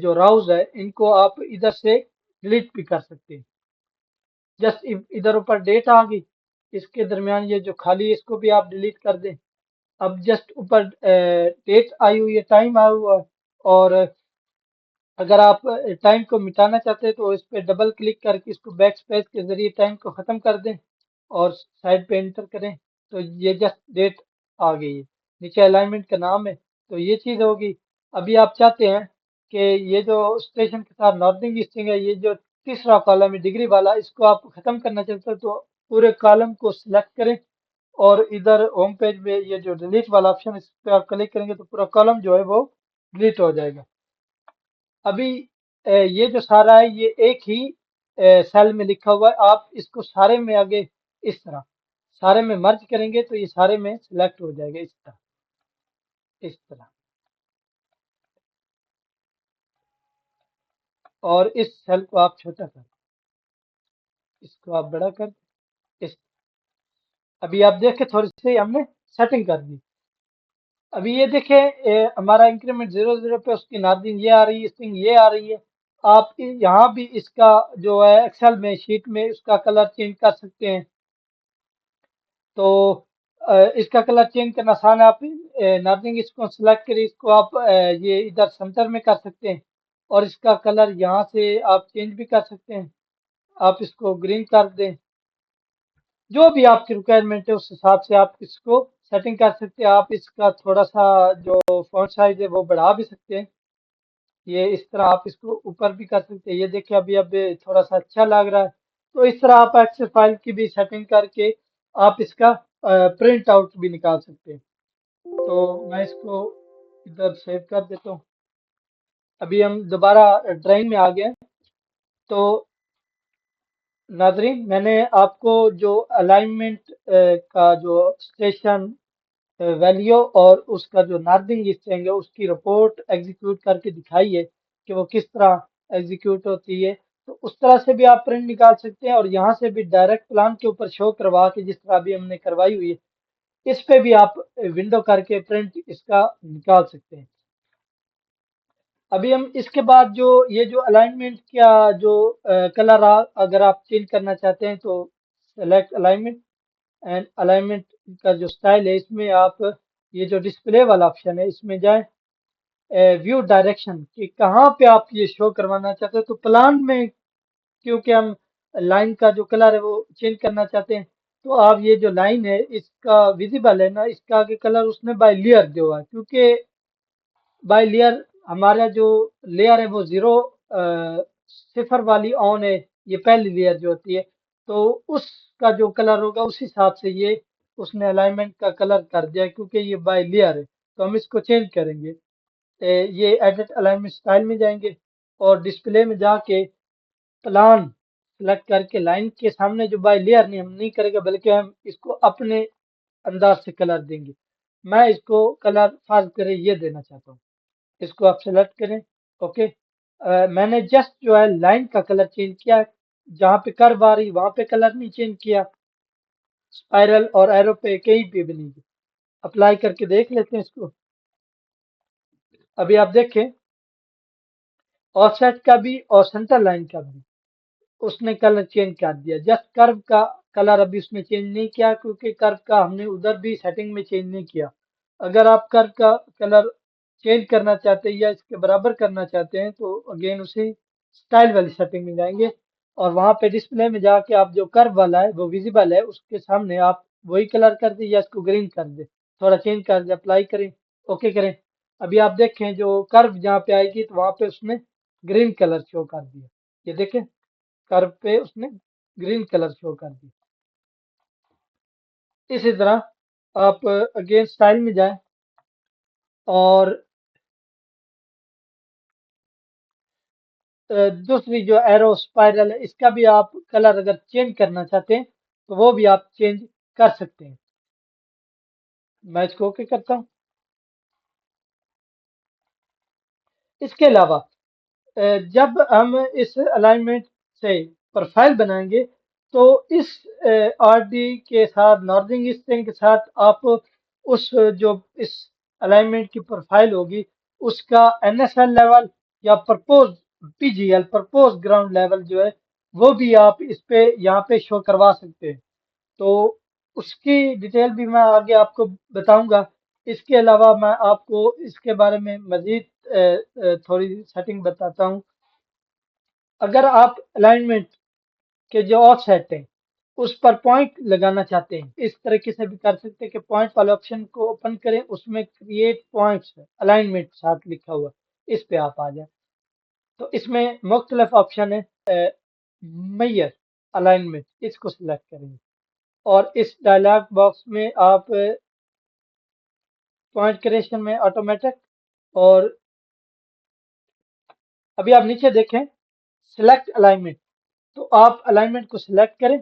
जो राउज है इनको आप इधर से डिलीट भी कर सकते हैं। जस्ट इधर ऊपर डेट आ गई, इसके दरमियान ये जो खाली है इसको भी आप डिलीट कर दें। अब जस्ट ऊपर डेट आई हुई है, टाइम आया हुआ है। और अगर आप टाइम को मिटाना चाहते हैं तो इस पर डबल क्लिक करके इसको बैक स्पेस के जरिए टाइम को ख़त्म कर दें और साइड पे एंटर करें तो ये जस्ट डेट आ गई है। नीचे अलाइनमेंट का नाम है, तो ये चीज़ होगी। अभी आप चाहते हैं कि ये जो स्टेशन के साथ नॉर्थिंग ईस्टिंग है, ये जो तीसरा कॉलम है डिग्री वाला, इसको आप ख़त्म करना चाहते हैं तो पूरे कॉलम को सिलेक्ट करें और इधर होम पेज में ये जो डिलीट वाला ऑप्शन इस पर आप क्लिक करेंगे तो पूरा कॉलम जो है वो डिलीट हो जाएगा। अभी ये जो सारा है ये एक ही सेल में लिखा हुआ है। आप इसको सारे में आगे इस तरह सारे में मर्ज करेंगे तो ये सारे में सिलेक्ट हो जाएगा इस तरह, इस तरह। और इस सेल को आप छोटा कर, इसको आप बड़ा कर इस। अभी आप देखें थोड़ी सी हमने सेटिंग कर दी। अभी ये देखें हमारा इंक्रीमेंट 0 0 पे उसकी नार्जिन ये आ रही है, स्ट्रिंग ये आ रही है। आप यहाँ भी इसका जो है एक्सेल में शीट में उसका कलर चेंज कर सकते हैं। तो इसका कलर चेंज करना आसान है। आप नार्जिन इसको सेलेक्ट करिए, इसको आप ये इधर सेंटर में कर सकते हैं और इसका कलर यहाँ से आप चेंज भी कर सकते हैं। आप इसको ग्रीन कर दें, जो भी आपकी रिक्वायरमेंट है उस हिसाब से आप इसको सेटिंग कर सकते हैं। आप इसका थोड़ा सा जो फॉन्ट साइज है वो बढ़ा भी सकते हैं। ये इस तरह आप इसको ऊपर भी कर सकते हैं। ये देखिए अभी अब थोड़ा सा अच्छा लग रहा है। तो इस तरह आप एक्सेल फाइल की भी सेटिंग करके आप इसका प्रिंट आउट भी निकाल सकते हैं। तो मैं इसको इधर सेव कर देता हूँ। अभी हम दोबारा ड्राइंग में आ गए हैं। तो नाजरीन, मैंने आपको जो अलाइनमेंट का जो स्टेशन वैल्यू और उसका जो नार्दिंग स्ट्रिंग है उसकी रिपोर्ट एग्जीक्यूट करके दिखाई है कि वो किस तरह एग्जीक्यूट होती है। तो उस तरह से भी आप प्रिंट निकाल सकते हैं और यहाँ से भी डायरेक्ट प्लान के ऊपर शो करवा के जिस तरह अभी हमने करवाई हुई है इस पे भी आप विंडो करके प्रिंट इसका निकाल सकते हैं। अभी हम इसके बाद जो ये जो अलाइनमेंट का जो कलर अगर आप चेंज करना चाहते हैं तो सेलेक्ट अलाइनमेंट एंड अलाइनमेंट का जो स्टाइल है इसमें आप ये जो डिस्प्ले वाला ऑप्शन है इसमें जाएं, व्यू डायरेक्शन कि कहाँ पे आप ये शो करवाना चाहते हो। तो प्लान में क्योंकि हम लाइन का जो कलर है वो चेंज करना चाहते हैं तो आप ये जो लाइन है इसका विजिबल है ना, इसका आगे कलर उसने बाय लेयर दिया हुआ है। क्योंकि बाय लेयर हमारा जो लेयर है वो जीरो सिफर वाली ऑन है, ये पहली लेयर जो होती है। तो उसका जो कलर होगा उस हिसाब से ये उसने अलाइनमेंट का कलर कर दिया है, क्योंकि ये बाय लेयर है। तो हम इसको चेंज करेंगे। ये एडिट अलाइनमेंट स्टाइल में जाएंगे और डिस्प्ले में जाके प्लान सेलेक्ट करके लाइन के सामने जो बाय लेयर नहीं हम नहीं करेंगे बल्कि हम इसको अपने अंदाज से कलर देंगे। मैं इसको कलर फर्ज करें ये देना चाहता हूँ। इसको आप सेलेक्ट करें। ओके। मैंने जस्ट जो है लाइन का कलर चेंज किया, जहाँ पे कर्व आ रही वहां पे कलर नहीं चेंज किया, स्पाइरल और एरो पे कहीं पे भी नहीं। अप्लाई करके देख लेते हैं इसको। अभी आप देखें ऑफसेट का भी और सेंटर लाइन का भी उसने कलर चेंज कर दिया। जस्ट कर्व का कलर अभी उसने चेंज नहीं किया क्योंकि कर्व का हमने उधर भी सेटिंग में चेंज नहीं किया। अगर आप कर्व का कलर चेंज करना चाहते हैं या इसके बराबर करना चाहते हैं तो अगेन उसी स्टाइल वाली सेटिंग में जाएंगे और वहां पे डिस्प्ले में जाके आप जो कर्व वाला है वो विजिबल है उसके सामने आप वही कलर कर दें या इसको ग्रीन कर दें, थोड़ा चेंज कर दें, अप्लाई करें, ओके करें। अभी आप देखें जो कर्व जहाँ पे आएगी तो वहां पे उसने ग्रीन कलर शो कर दिया। ये देखें कर्व पे उसने ग्रीन कलर शो कर दिया। इसी तरह आप अगेन स्टाइल में जाएं और दूसरी जो एरो स्पाइरल है इसका भी आप कलर अगर चेंज करना चाहते हैं तो वो भी आप चेंज कर सकते हैं। मैं इसको ओके करता हूँ। इसके अलावा जब हम इस अलाइनमेंट से प्रोफाइल बनाएंगे तो इस आरडी के साथ नॉर्दिंग स्ट्रिंग के साथ आप उस जो इस अलाइनमेंट की प्रोफाइल होगी उसका एनएसएल लेवल या propose PGL propose ground level जो है वो भी आप इस पे यहाँ पे शो करवा सकते हैं। तो उसकी डिटेल भी मैं आगे आपको बताऊंगा। इसके अलावा मैं आपको इसके बारे में मजीद थोड़ी सेटिंग बताता हूँ। अगर आप अलाइनमेंट के जो ऑफसेट है उस पर पॉइंट लगाना चाहते हैं इस तरीके से भी कर सकते हैं कि पॉइंट वाले ऑप्शन को ओपन करें, उसमें क्रिएट पॉइंट्स अलाइनमेंट साथ लिखा हुआ इस पे आप आ जाए। तो इसमें मुख्तलिफ ऑप्शन है, मैयर अलाइनमेंट इसको सिलेक्ट करेंगे और इस डायलॉग बॉक्स में आप पॉइंट क्रिएशन में ऑटोमेटिक और अभी आप नीचे देखें सिलेक्ट अलाइनमेंट, तो आप अलाइनमेंट को सिलेक्ट करें।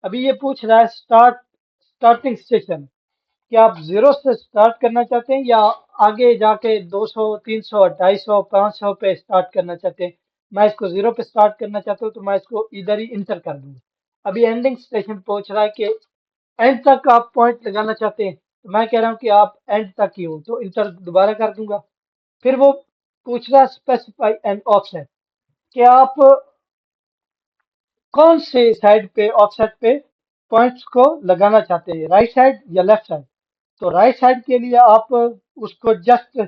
अभी ये पूछ रहा है स्टार्टिंग स्टेशन, क्या आप जीरो से स्टार्ट करना चाहते हैं या आगे जाके 200, 300, 250, 500 पे स्टार्ट करना चाहते हैं। मैं इसको जीरो पे स्टार्ट करना चाहता हूँ, तो मैं इसको इधर ही इंटर कर दूंगा। अभी एंडिंग स्टेशन पूछ रहा है कि एंड तक आप पॉइंट लगाना चाहते हैं, तो मैं कह रहा हूँ कि आप एंड तक ही हो, तो इंटर दोबारा कर दूंगा। फिर वो पूछ रहा है स्पेसिफाई एंड ऑफसेट, कि आप कौन से साइड पे ऑफसेट पे पॉइंट्स को लगाना चाहते हैं, राइट साइड या लेफ्ट साइड। तो राइट साइड के लिए आप उसको जस्ट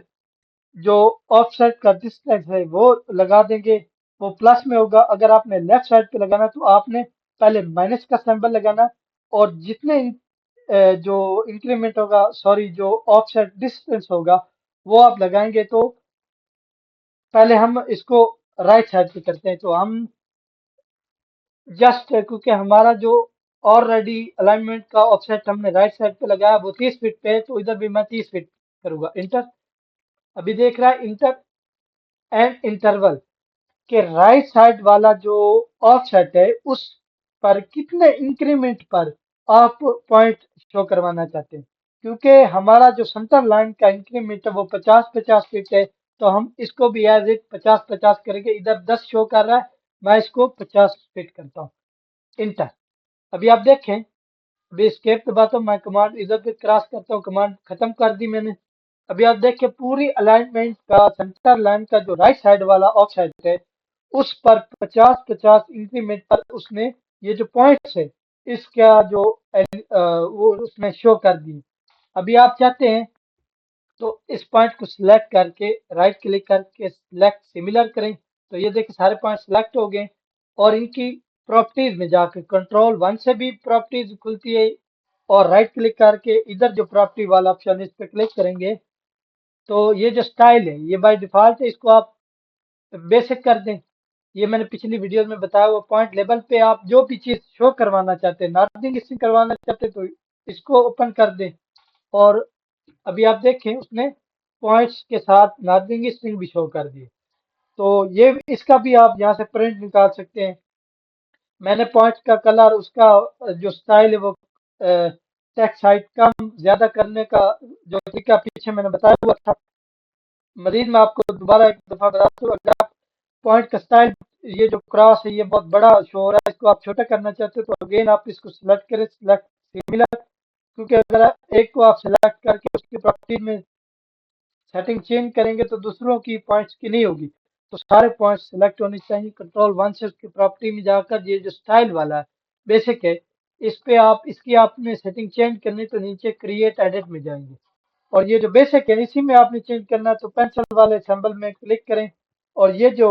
जो ऑफसेट का डिस्टेंस है वो लगा देंगे, वो प्लस में होगा। अगर आपने लेफ्ट साइड पे लगाना तो आपने पहले माइनस का सिंबल लगाना, और जितने जो इंक्रीमेंट होगा, सॉरी जो ऑफसेट डिस्टेंस होगा, वो आप लगाएंगे। तो पहले हम इसको राइट साइड पे करते हैं, तो हम जस्ट क्योंकि हमारा जो ऑलरेडी अलाइनमेंट का ऑफसेट हमने राइट साइड पे लगाया वो 30 फीट पे है, तो इधर भी मैं 30 फीट करूंगा, इंटर। अभी देख रहा है इंटर एंड इंटरवल, के राइट साइड वाला जो ऑफसेट है उस पर कितने इंक्रीमेंट पर आप पॉइंट शो करवाना चाहते हैं। क्योंकि हमारा जो सेंटर लाइन का इंक्रीमेंट है वो 50-50 फीट है, तो हम इसको भी एज इट 50-50 करेंगे। इधर 10 शो कर रहा है, मैं इसको 50 फीट करता हूँ, इंटर। अभी आप देखें, अभी स्केप दबाता हूँ, मैं कमांड इधर पे क्रॉस करता हूँ, कमांड खत्म कर दी मैंने। अभी आप देखिए पूरी अलाइनमेंट का सेंटर लाइन का जो राइट साइड वाला ऑफ साइड है उस पर 50-50 इंक्रीमेंट पर उसने ये जो पॉइंट्स है इसका जो वो उसने शो कर दी। अभी आप चाहते हैं तो इस पॉइंट को सिलेक्ट करके राइट क्लिक करके सिलेक्ट सिमिलर करें, तो ये देखिए सारे पॉइंट सिलेक्ट हो गए। और इनकी प्रॉपर्टीज में जाकर कंट्रोल वन से भी प्रॉपर्टीज खुलती है, और राइट क्लिक करके इधर जो प्रॉपर्टी वाला ऑप्शन है इस पर क्लिक करेंगे, तो ये जो स्टाइल है ये बाय डिफॉल्ट है, इसको आप बेसिक कर दें। ये मैंने पिछली वीडियो में बताया हुआ पॉइंट लेवल पे आप जो भी चीज शो करवाना चाहते हैं, नार्थिंग स्ट्रिंग करवाना चाहते हैं, तो इसको ओपन कर दें। और अभी आप देखें उसने पॉइंट्स के साथ नार्थिंग स्ट्रिंग भी शो कर दी। तो ये इसका भी आप यहाँ से प्रिंट निकाल सकते हैं। मैंने पॉइंट्स का कलर उसका जो स्टाइल है वो टेक्स्ट हाइट कम ज्यादा करने का जो तरीका पीछे मैंने बताया हुआ था। मजीद मैं आपको दोबारा एक दफा बता दूं, अगर आप पॉइंट का स्टाइल, ये जो क्रॉस है ये बहुत बड़ा शो हो रहा है, इसको आप छोटा करना चाहते हो तो अगेन आप इसको सिलेक्ट करें, सिलेक्ट सिमिलर। क्योंकि अगर एक को आप सिलेक्ट करके उसकी प्रॉपर्टी में सेटिंग चेंज करेंगे तो दूसरों की पॉइंट्स की नहीं होगी। तो सारे पॉइंट्स सिलेक्ट होने चाहिए। कंट्रोल वन से उसकी प्रॉपर्टी में जाकर ये जो स्टाइल वाला है बेसिक है, इस पे आप इसकी आपने सेटिंग चेंज करनी तो नीचे क्रिएट एडिट में जाएंगे, और ये जो बेसिक है इसी में आपने चेंज करना है, तो पेंसिल वाले सिंबल में क्लिक करें। और ये जो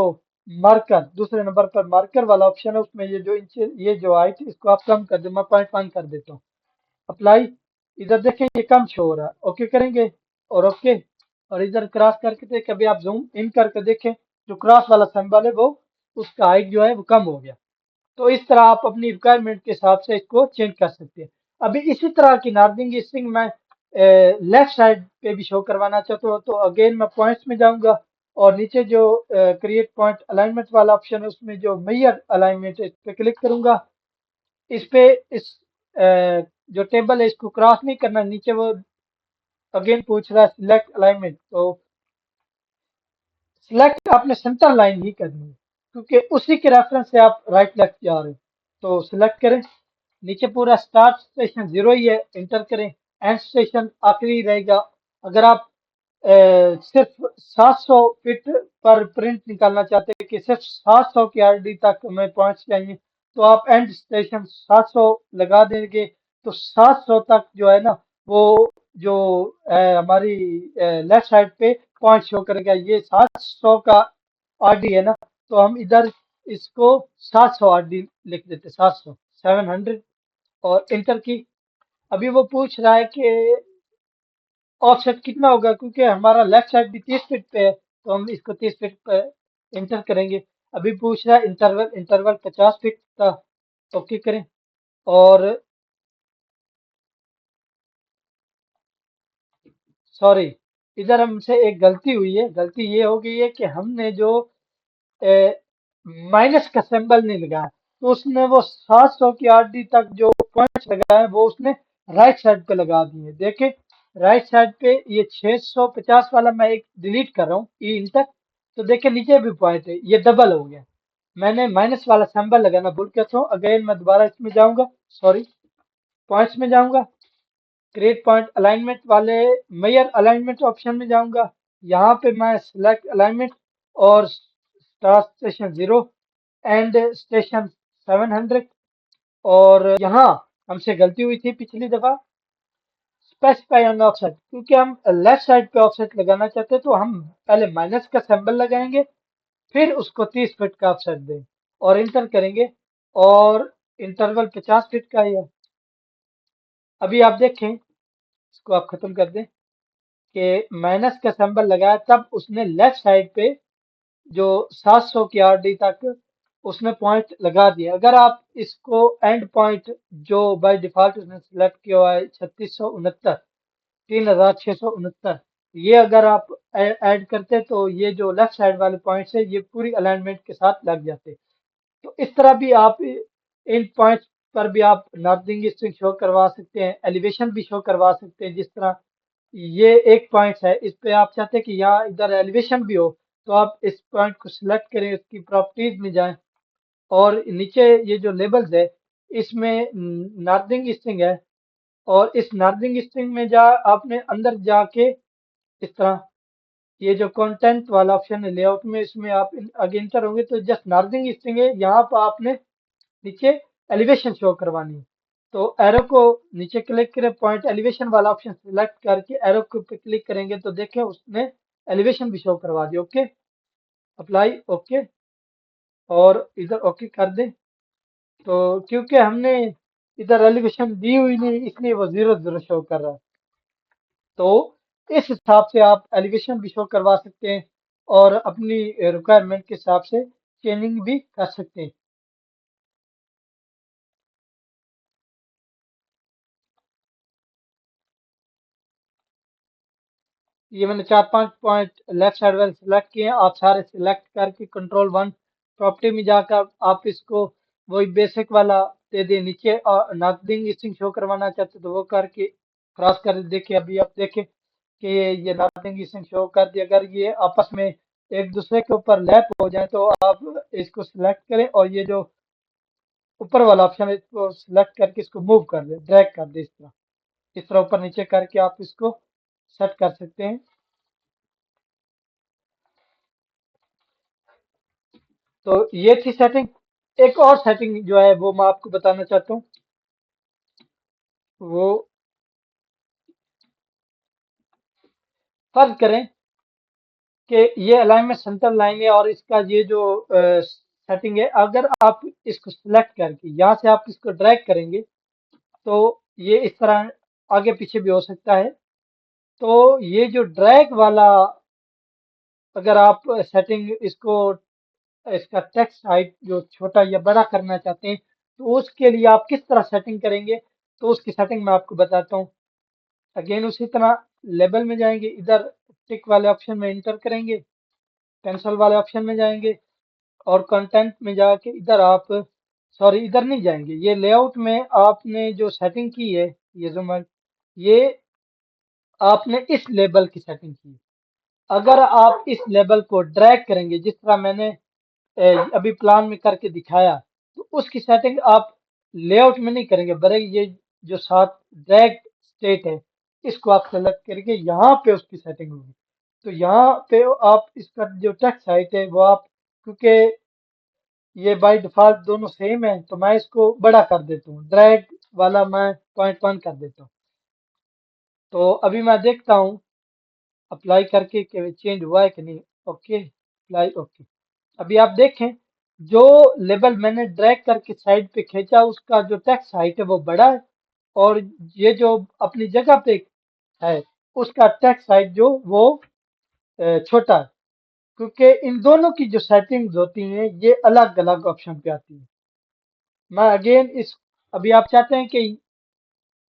मार्कर दूसरे नंबर पर मार्कर वाला ऑप्शन है उसमें ये जो इंच ये जो हाइट इसको आप कम कर दें, मैं 0.1 कर देता हूँ, अप्लाई। इधर देखें ये कम शो हो रहा है, ओके करेंगे और ओके। और इधर क्रॉस करके देखें, अभी आप जूम इन करके देखें जो क्रॉस वाला सिंबल है वो उसका हाइट जो है वो कम हो गया। तो इस तरह आप अपनी रिक्वायरमेंट के हिसाब से इसको चेंज कर सकते हैं। अभी इसी तरह की नार्दिंग स्ट्रिंग मैं लेफ्ट साइड पे भी शो करवाना चाहता हूँ, तो अगेन मैं पॉइंट्स में जाऊंगा और नीचे जो क्रिएट पॉइंट अलाइनमेंट वाला ऑप्शन है उसमें जो मेजर अलाइनमेंट है इस पे क्लिक करूंगा। इस पे इस जो टेबल है इसको क्रॉस नहीं करना, नीचे वो अगेन पूछ रहा है सिलेक्ट अलाइनमेंट, तो सिलेक्ट आपने सेंटर लाइन ही करनी है क्योंकि उसी के रेफरेंस से आप राइट लेफ्ट जा रहे हैं। तो सिलेक्ट करें, नीचे पूरा स्टार्ट स्टेशन जीरो ही है, इंटर करें। एंड स्टेशन आखिरी रहेगा। अगर आप सिर्फ 700 फीट पर प्रिंट निकालना चाहते हैं कि सिर्फ 700 की आरडी तक हमें पहुंच चाहिए, तो आप एंड स्टेशन 700 लगा देंगे, तो 700 तक जो है ना वो जो हमारी लेफ्ट साइड पे पॉइंट शो करेगा। ये 700 का आरडी है ना, तो हम इधर इसको 700 आरडी लिख देते, 700 700, और इंटर की। अभी वो पूछ रहा है कि ऑफसेट कितना होगा, क्योंकि हमारा लेफ्ट साइड भी 30 फीट पे है, तो हम इसको 30 फीट पे इंटर करेंगे। अभी पूछ रहा है इंटरवल, इंटरवल 50 फीट का, ओके करें। और सॉरी, इधर हमसे एक गलती हुई है, गलती ये हो गई है कि हमने जो माइनस का सिंबल नहीं लगाया, तो उसने वो 700 की आरडी तक जो पॉइंट्स लगाए वो उसने राइट साइड पे लगा दिए। देखे राइट साइड पे ये 650 वाला मैं एक डिलीट कर रहा हूँ ई इन तक, तो देखे नीचे भी पॉइंट है, ये डबल हो गया। मैंने माइनस वाला सिंबल लगाना भूल गया, तो अगेन मैं दोबारा इसमें जाऊंगा, सॉरी पॉइंट्स में जाऊंगा, क्रिएट पॉइंट अलाइनमेंट वाले मेयर अलाइनमेंट ऑप्शन में जाऊंगा। यहाँ पे मैं सिलेक्ट अलाइनमेंट और स्टार्ट स्टेशन 0 एंड स्टेशन 700, और यहाँ हमसे गलती हुई थी पिछली दफा, स्पेसिफाई ऑन ऑफसेट, क्योंकि हम लेफ्ट साइड पे ऑफसेट लगाना चाहते हैं तो हम पहले माइनस का सिंबल लगाएंगे, फिर उसको 30 फीट का ऑफसेट दें और इंटर करेंगे, और इंटरवल 50 फीट का ही है। अभी आप देखें, इसको आप खत्म कर दें कि माइनस का सिंबल लगाया, तब उसने लेफ्ट साइड पे जो 700 की आरडी तक उसने पॉइंट लगा दिया। अगर आप इसको एंड पॉइंट जो बाय डिफॉल्ट उसने सिलेक्ट किया हुआ है 3669, 3669, ये अगर आप ऐड करते तो ये जो लेफ्ट साइड वाले पॉइंट्स है ये पूरी अलाइनमेंट के साथ लग जाते। तो इस तरह भी आप इन पॉइंट्स पर भी आप नॉर्थिंग ईस्टिंग शो करवा सकते हैं, एलिवेशन भी शो करवा सकते हैं। जिस तरह ये एक पॉइंट है, इस पे आप चाहते हैं कि यहाँ इधर एलिवेशन भी हो, तो आप इस पॉइंट को सिलेक्ट करें, उसकी प्रॉपर्टीज में जाएं, और नीचे ये जो लेबल्स है इसमें नॉर्थिंग ईस्टिंग है, और इस नॉर्थिंग ईस्टिंग में जा आपने अंदर जाके इस तरह ये जो कंटेंट वाला ऑप्शन है लेआउट में, इसमें आप आगे इंटर होंगे तो जस्ट नॉर्थिंग ईस्टिंग है, यहाँ पर आपने नीचे एलिवेशन शो करवानी है। तो एरो को नीचे क्लिक करें, पॉइंट एलिवेशन वाला ऑप्शन सिलेक्ट करके एरो को पे क्लिक करेंगे तो देखें उसने एलिवेशन भी शो करवा दी। ओके, अप्लाई ओके, और इधर ओके कर दें। तो क्योंकि हमने इधर एलिवेशन दी हुई नहीं, इसलिए वो 0 0 शो कर रहा है। तो इस हिसाब से आप एलिवेशन भी शो करवा सकते हैं और अपनी रिक्वायरमेंट के हिसाब से चेंजिंग भी कर सकते हैं। ये मैंने 4 5 पॉइंट लेफ्ट साइड वाले सिलेक्ट किए हैं, आप सारे सिलेक्ट करके कंट्रोल 1 प्रॉपर्टी में जाकर आप इसको वही बेसिक वाला दे दें नीचे, और नॉर्थिंग ईस्टिंग शो करवाना चाहते तो वो करके क्रॉस कर देखिए। अभी आप देखें कि ये नॉर्थिंग ईस्टिंग शो कर दिया। अगर ये आपस में एक दूसरे के ऊपर लैप हो जाए तो आप इसको सिलेक्ट करें और ये जो ऊपर वाला ऑप्शन है इसको सिलेक्ट करके इसको मूव कर दें, ड्रैग कर दें, इस तरह ऊपर नीचे करके आप इसको सेट कर सकते हैं। तो ये थी सेटिंग। एक और सेटिंग जो है वो मैं आपको बताना चाहता हूँ, वो फर्ज करें कि ये अलाइनमेंट सेंटर लाइन है और इसका ये जो सेटिंग है, अगर आप इसको सिलेक्ट करके यहाँ से आप इसको ड्रैग करेंगे तो ये इस तरह आगे पीछे भी हो सकता है। तो ये जो ड्रैग वाला, अगर आप सेटिंग इसको, इसका टेक्स्ट हाइट जो छोटा या बड़ा करना चाहते हैं तो उसके लिए आप किस तरह सेटिंग करेंगे, तो उसकी सेटिंग मैं आपको बताता हूँ। अगेन उसी तरह लेबल में जाएंगे, इधर टिक वाले ऑप्शन में इंटर करेंगे, पेंसिल वाले ऑप्शन में जाएंगे, और कंटेंट में जाके इधर आप, सॉरी इधर नहीं जाएंगे, ये लेआउट में आपने जो सेटिंग की है, ये जो मैं, ये आपने इस लेबल की सेटिंग की। अगर आप इस लेबल को ड्रैग करेंगे जिस तरह मैंने अभी प्लान में करके दिखाया, तो उसकी सेटिंग आप लेआउट में नहीं करेंगे, बल्कि ये जो साथ ड्रैग स्टेट है इसको आप सेलेक्ट करके यहाँ पे उसकी सेटिंग होगी। तो यहाँ पे आप इसका जो टेक्स्ट हाइट है वो आप, क्योंकि ये बाय डिफॉल्ट दोनों सेम है तो मैं इसको बड़ा कर देता हूँ, ड्रैग वाला मैं 0.1 कर देता हूँ। तो अभी मैं देखता हूँ अप्लाई करके कि चेंज हुआ है कि नहीं। Okay, apply okay. अभी आप देखें जो लेबल मैंने ड्रैग करके साइड पे खींचा उसका जो टेक्स्ट हाइट है वो बड़ा है, और ये जो अपनी जगह पे है उसका टेक्स्ट हाइट जो वो छोटा है, क्योंकि इन दोनों की जो सेटिंग्स होती हैं ये अलग अलग ऑप्शन पे आती है। मैं अगेन इस, अभी आप चाहते हैं कि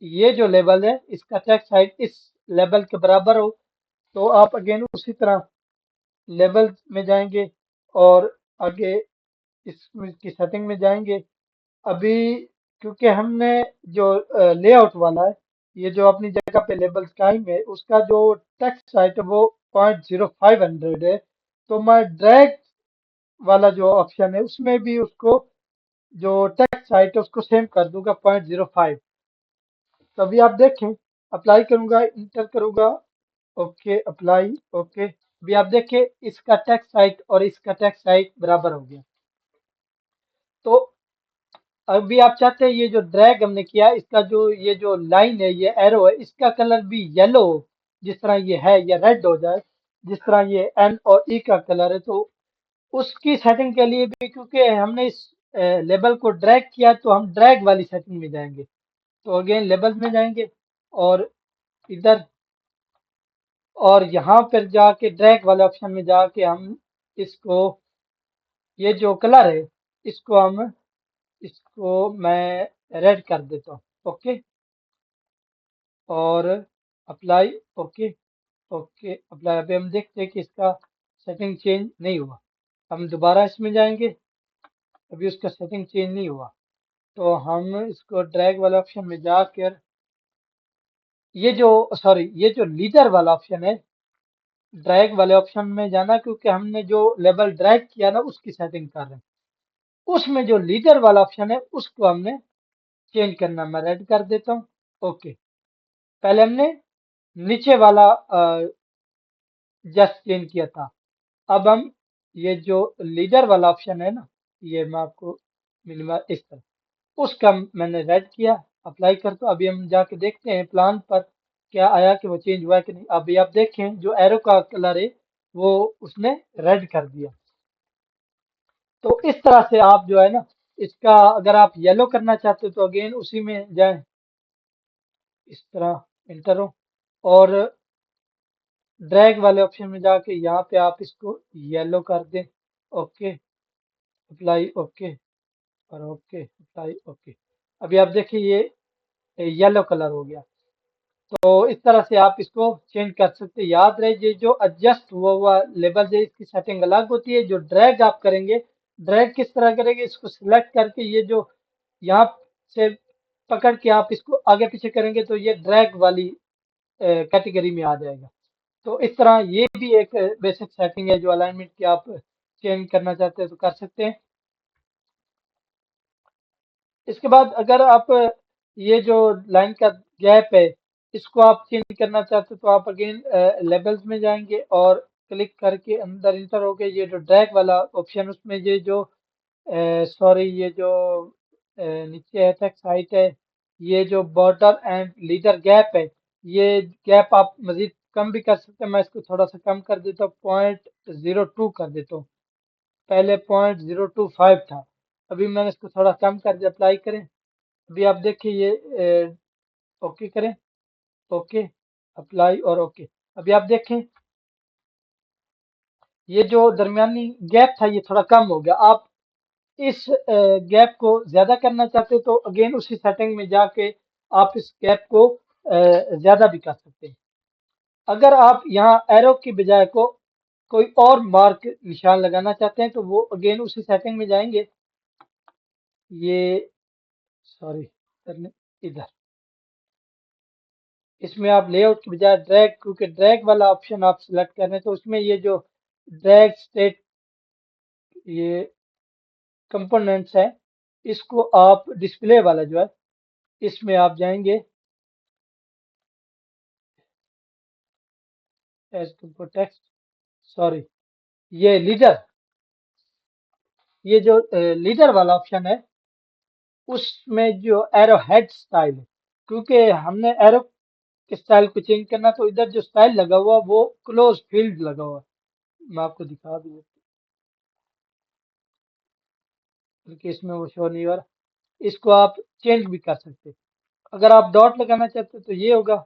ये जो लेबल है इसका टेक्स्ट हाइट इस लेबल के बराबर हो, तो आप अगेन उसी तरह लेबल में जाएंगे और आगे इसमें की सेटिंग में जाएंगे। अभी क्योंकि हमने जो लेआउट वाला है, ये जो अपनी जगह पे लेबल टाइम है, उसका जो टेक्स्ट हाइट है वो 0.0500 है। तो मैं ड्रैग वाला जो ऑप्शन है उसमें भी उसको जो टेक्स्ट हाइट है उसको सेम कर दूंगा 0.05। तो अभी आप देखें, अप्लाई करूंगा, इंटर करूंगा, ओके अप्लाई, ओके। अभी आप देखें इसका टेक्स्ट हाइट और इसका टेक्स्ट हाइट बराबर हो गया। तो अभी आप चाहते हैं ये जो ड्रैग हमने किया, इसका जो ये जो लाइन है, ये एरो है, इसका कलर भी येलो हो, जिस तरह ये है, या रेड हो जाए जिस तरह ये एन और ई का कलर है। तो उसकी सेटिंग के लिए भी, क्योंकि हमने इस लेबल को ड्रैग किया, तो हम ड्रैग वाली सेटिंग में जाएंगे। तो अगेन लेबल में जाएंगे और इधर, और यहाँ पर जाके ड्रैग वाले ऑप्शन में जाके हम इसको, ये जो कलर है, इसको हम, इसको मैं रेड कर देता हूँ, ओके। और अप्लाई, ओके, ओके अप्लाई। अभी हम देखते हैं कि इसका सेटिंग चेंज नहीं हुआ। हम दोबारा इसमें जाएंगे, अभी उसका सेटिंग चेंज नहीं हुआ। तो हम इसको ड्रैग वाले ऑप्शन में जाकर, ये जो, सॉरी, ये जो लीडर वाला ऑप्शन है, ड्रैग वाले ऑप्शन में जाना, क्योंकि हमने जो लेबल ड्रैग किया ना उसकी सेटिंग कर रहे हैं। उसमें जो लीडर वाला ऑप्शन है उसको हमने चेंज करना, मैं रेड कर देता हूँ, ओके। पहले हमने नीचे वाला जस्ट चेंज किया था। अब हम ये जो लीडर वाला ऑप्शन है ना, ये मैं आपको मिनिमा इस तरह, उसका मैंने रेड किया, अप्लाई कर। तो अभी हम जाके देखते हैं प्लान पर क्या आया, कि वो चेंज हुआ है कि नहीं। अभी आप देखें जो एरो का कलर है वो उसने रेड कर दिया। तो इस तरह से आप जो है ना, इसका अगर आप येलो करना चाहते हो तो अगेन उसी में जाएं, इस तरह इंटर हो, और ड्रैग वाले ऑप्शन में जाके यहाँ पे आप इसको येलो कर दें, ओके अप्लाई, ओके और ओके अप्लाई, ओके। अभी आप देखिए ये येलो कलर हो गया। तो इस तरह से आप इसको चेंज कर सकते हैं। याद रहे, ये जो एडजस्ट हुआ हुआ लेबल है इसकी सेटिंग अलग होती है। जो ड्रैग आप करेंगे, ड्रैग किस तरह करेंगे, इसको सिलेक्ट करके ये जो यहाँ से पकड़ के आप इसको आगे पीछे करेंगे तो ये ड्रैग वाली कैटेगरी में आ जाएगा। तो इस तरह ये भी एक बेसिक सेटिंग है, जो अलाइनमेंट की आप चेंज करना चाहते हैं तो कर सकते हैं। इसके बाद अगर आप ये जो लाइन का गैप है इसको आप चेंज करना चाहते हो तो आप अगेन लेबल्स में जाएंगे और क्लिक करके अंदर इंटर हो गए, ये जो ड्रैग वाला ऑप्शन, उसमें ये जो सॉरी, ये जो नीचे है टेक्स्ट हाइट है, ये जो बॉर्डर एंड लीडर गैप है, ये गैप आप मजीद कम भी कर सकते हैं। मैं इसको थोड़ा सा कम कर देता हूँ, 0.02 कर देता हूँ। पहले 0.025 था, अभी मैंने इसको थोड़ा कम कर दिया। अप्लाई करें, अभी आप देखिए ये ओके करें, ओके अप्लाई और ओके। अभी आप देखें ये जो दरमियानी गैप था ये थोड़ा कम हो गया। आप इस गैप को ज्यादा करना चाहते हो तो अगेन उसी सेटिंग में जाके आप इस गैप को ज्यादा भी कर सकते हैं। अगर आप यहाँ एरो की बजाय को कोई और मार्क निशान लगाना चाहते हैं तो वो अगेन उसी सेटिंग में जाएंगे, ये सॉरी इधर, इसमें आप लेआउट की बजाय ड्रैग, क्योंकि ड्रैग वाला ऑप्शन आप सिलेक्ट कर रहे हैं तो उसमें ये जो ड्रैग स्टेट, ये कंपोनेंट्स है, इसको आप डिस्प्ले वाला जो है इसमें आप जाएंगे, एज कंपोनेंट टेक्स्ट, सॉरी, ये लीडर, ये जो लीडर वाला ऑप्शन है उसमें जो एरो हेड स्टाइल है, क्योंकि हमने एरो के स्टाइल को चेंज करना, तो इधर जो स्टाइल लगा हुआ वो क्लोज फील्ड लगा हुआ है। मैं आपको दिखा दूँ, क्योंकि इसमें वो शो नहीं हो रहा। इसको आप चेंज भी कर सकते हैं। अगर आप डॉट लगाना चाहते हैं तो ये होगा।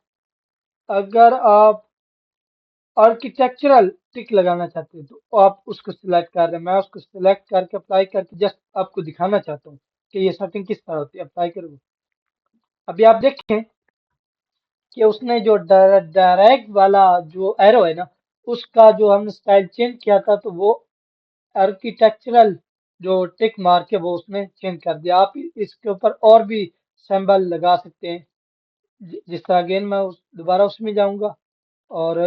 अगर आप आर्किटेक्चरल टिक लगाना चाहते हैं तो आप उसको सिलेक्ट कर रहे हैं। मैं उसको सिलेक्ट करके अप्लाई करके जस्ट आपको दिखाना चाहता हूँ कि ये सेटिंग किस तरह होती है। अप्लाई करोगे, अभी आप देखें कि उसने जो डायरेक्ट वाला जो एरो है ना, उसका जो हमने स्टाइल चेंज किया था तो वो आर्किटेक्चरल जो टिक मार्क है वो उसमें चेंज कर दिया। आप इसके ऊपर और भी सिंबल लगा सकते हैं। जिस तरह अगेन मैं दोबारा उसमें जाऊंगा और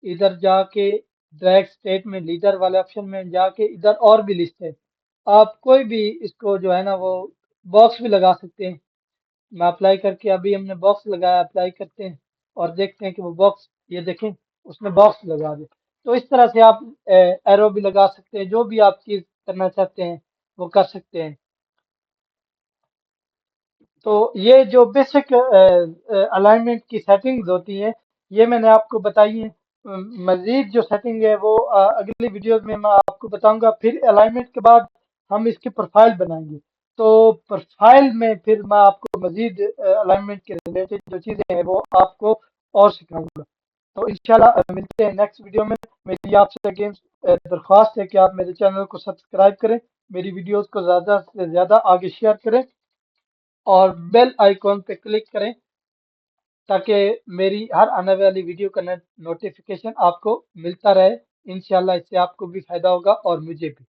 इधर जाके ड्रैग स्टेट में लीडर वाले ऑप्शन में जाके इधर और भी लिस्ट है। आप कोई भी इसको जो है ना वो बॉक्स भी लगा सकते हैं। मैं अप्लाई करके अभी हमने बॉक्स लगाया, अप्लाई करते हैं और देखते हैं कि वो बॉक्स, ये देखें उसने बॉक्स लगा दिया। तो इस तरह से आप एरो भी लगा सकते हैं, जो भी आप चीज करना चाहते हैं वो कर सकते हैं। तो ये जो बेसिक अलाइनमेंट की सेटिंग्स होती हैं ये मैंने आपको बताई हैं। मजीद जो सेटिंग है वो अगली वीडियो में मैं आपको बताऊंगा। फिर अलाइनमेंट के बाद हम इसकी प्रोफाइल बनाएंगे। तो प्रोफाइल में फिर मैं आपको मजीद अलाइनमेंट के रिलेटेड जो चीज़ें हैं वो आपको और सिखाऊंगा। तो इंशाल्लाह मिलते हैं नेक्स्ट वीडियो में। मेरी आपसे अगेन दरख्वास्त है कि आप मेरे चैनल को सब्सक्राइब करें, मेरी वीडियोस को ज़्यादा से ज़्यादा आगे शेयर करें और बेल आइकॉन पे क्लिक करें ताकि मेरी हर आने वाली वीडियो का नोटिफिकेशन आपको मिलता रहे। इंशाल्लाह इससे आपको भी फायदा होगा और मुझे भी।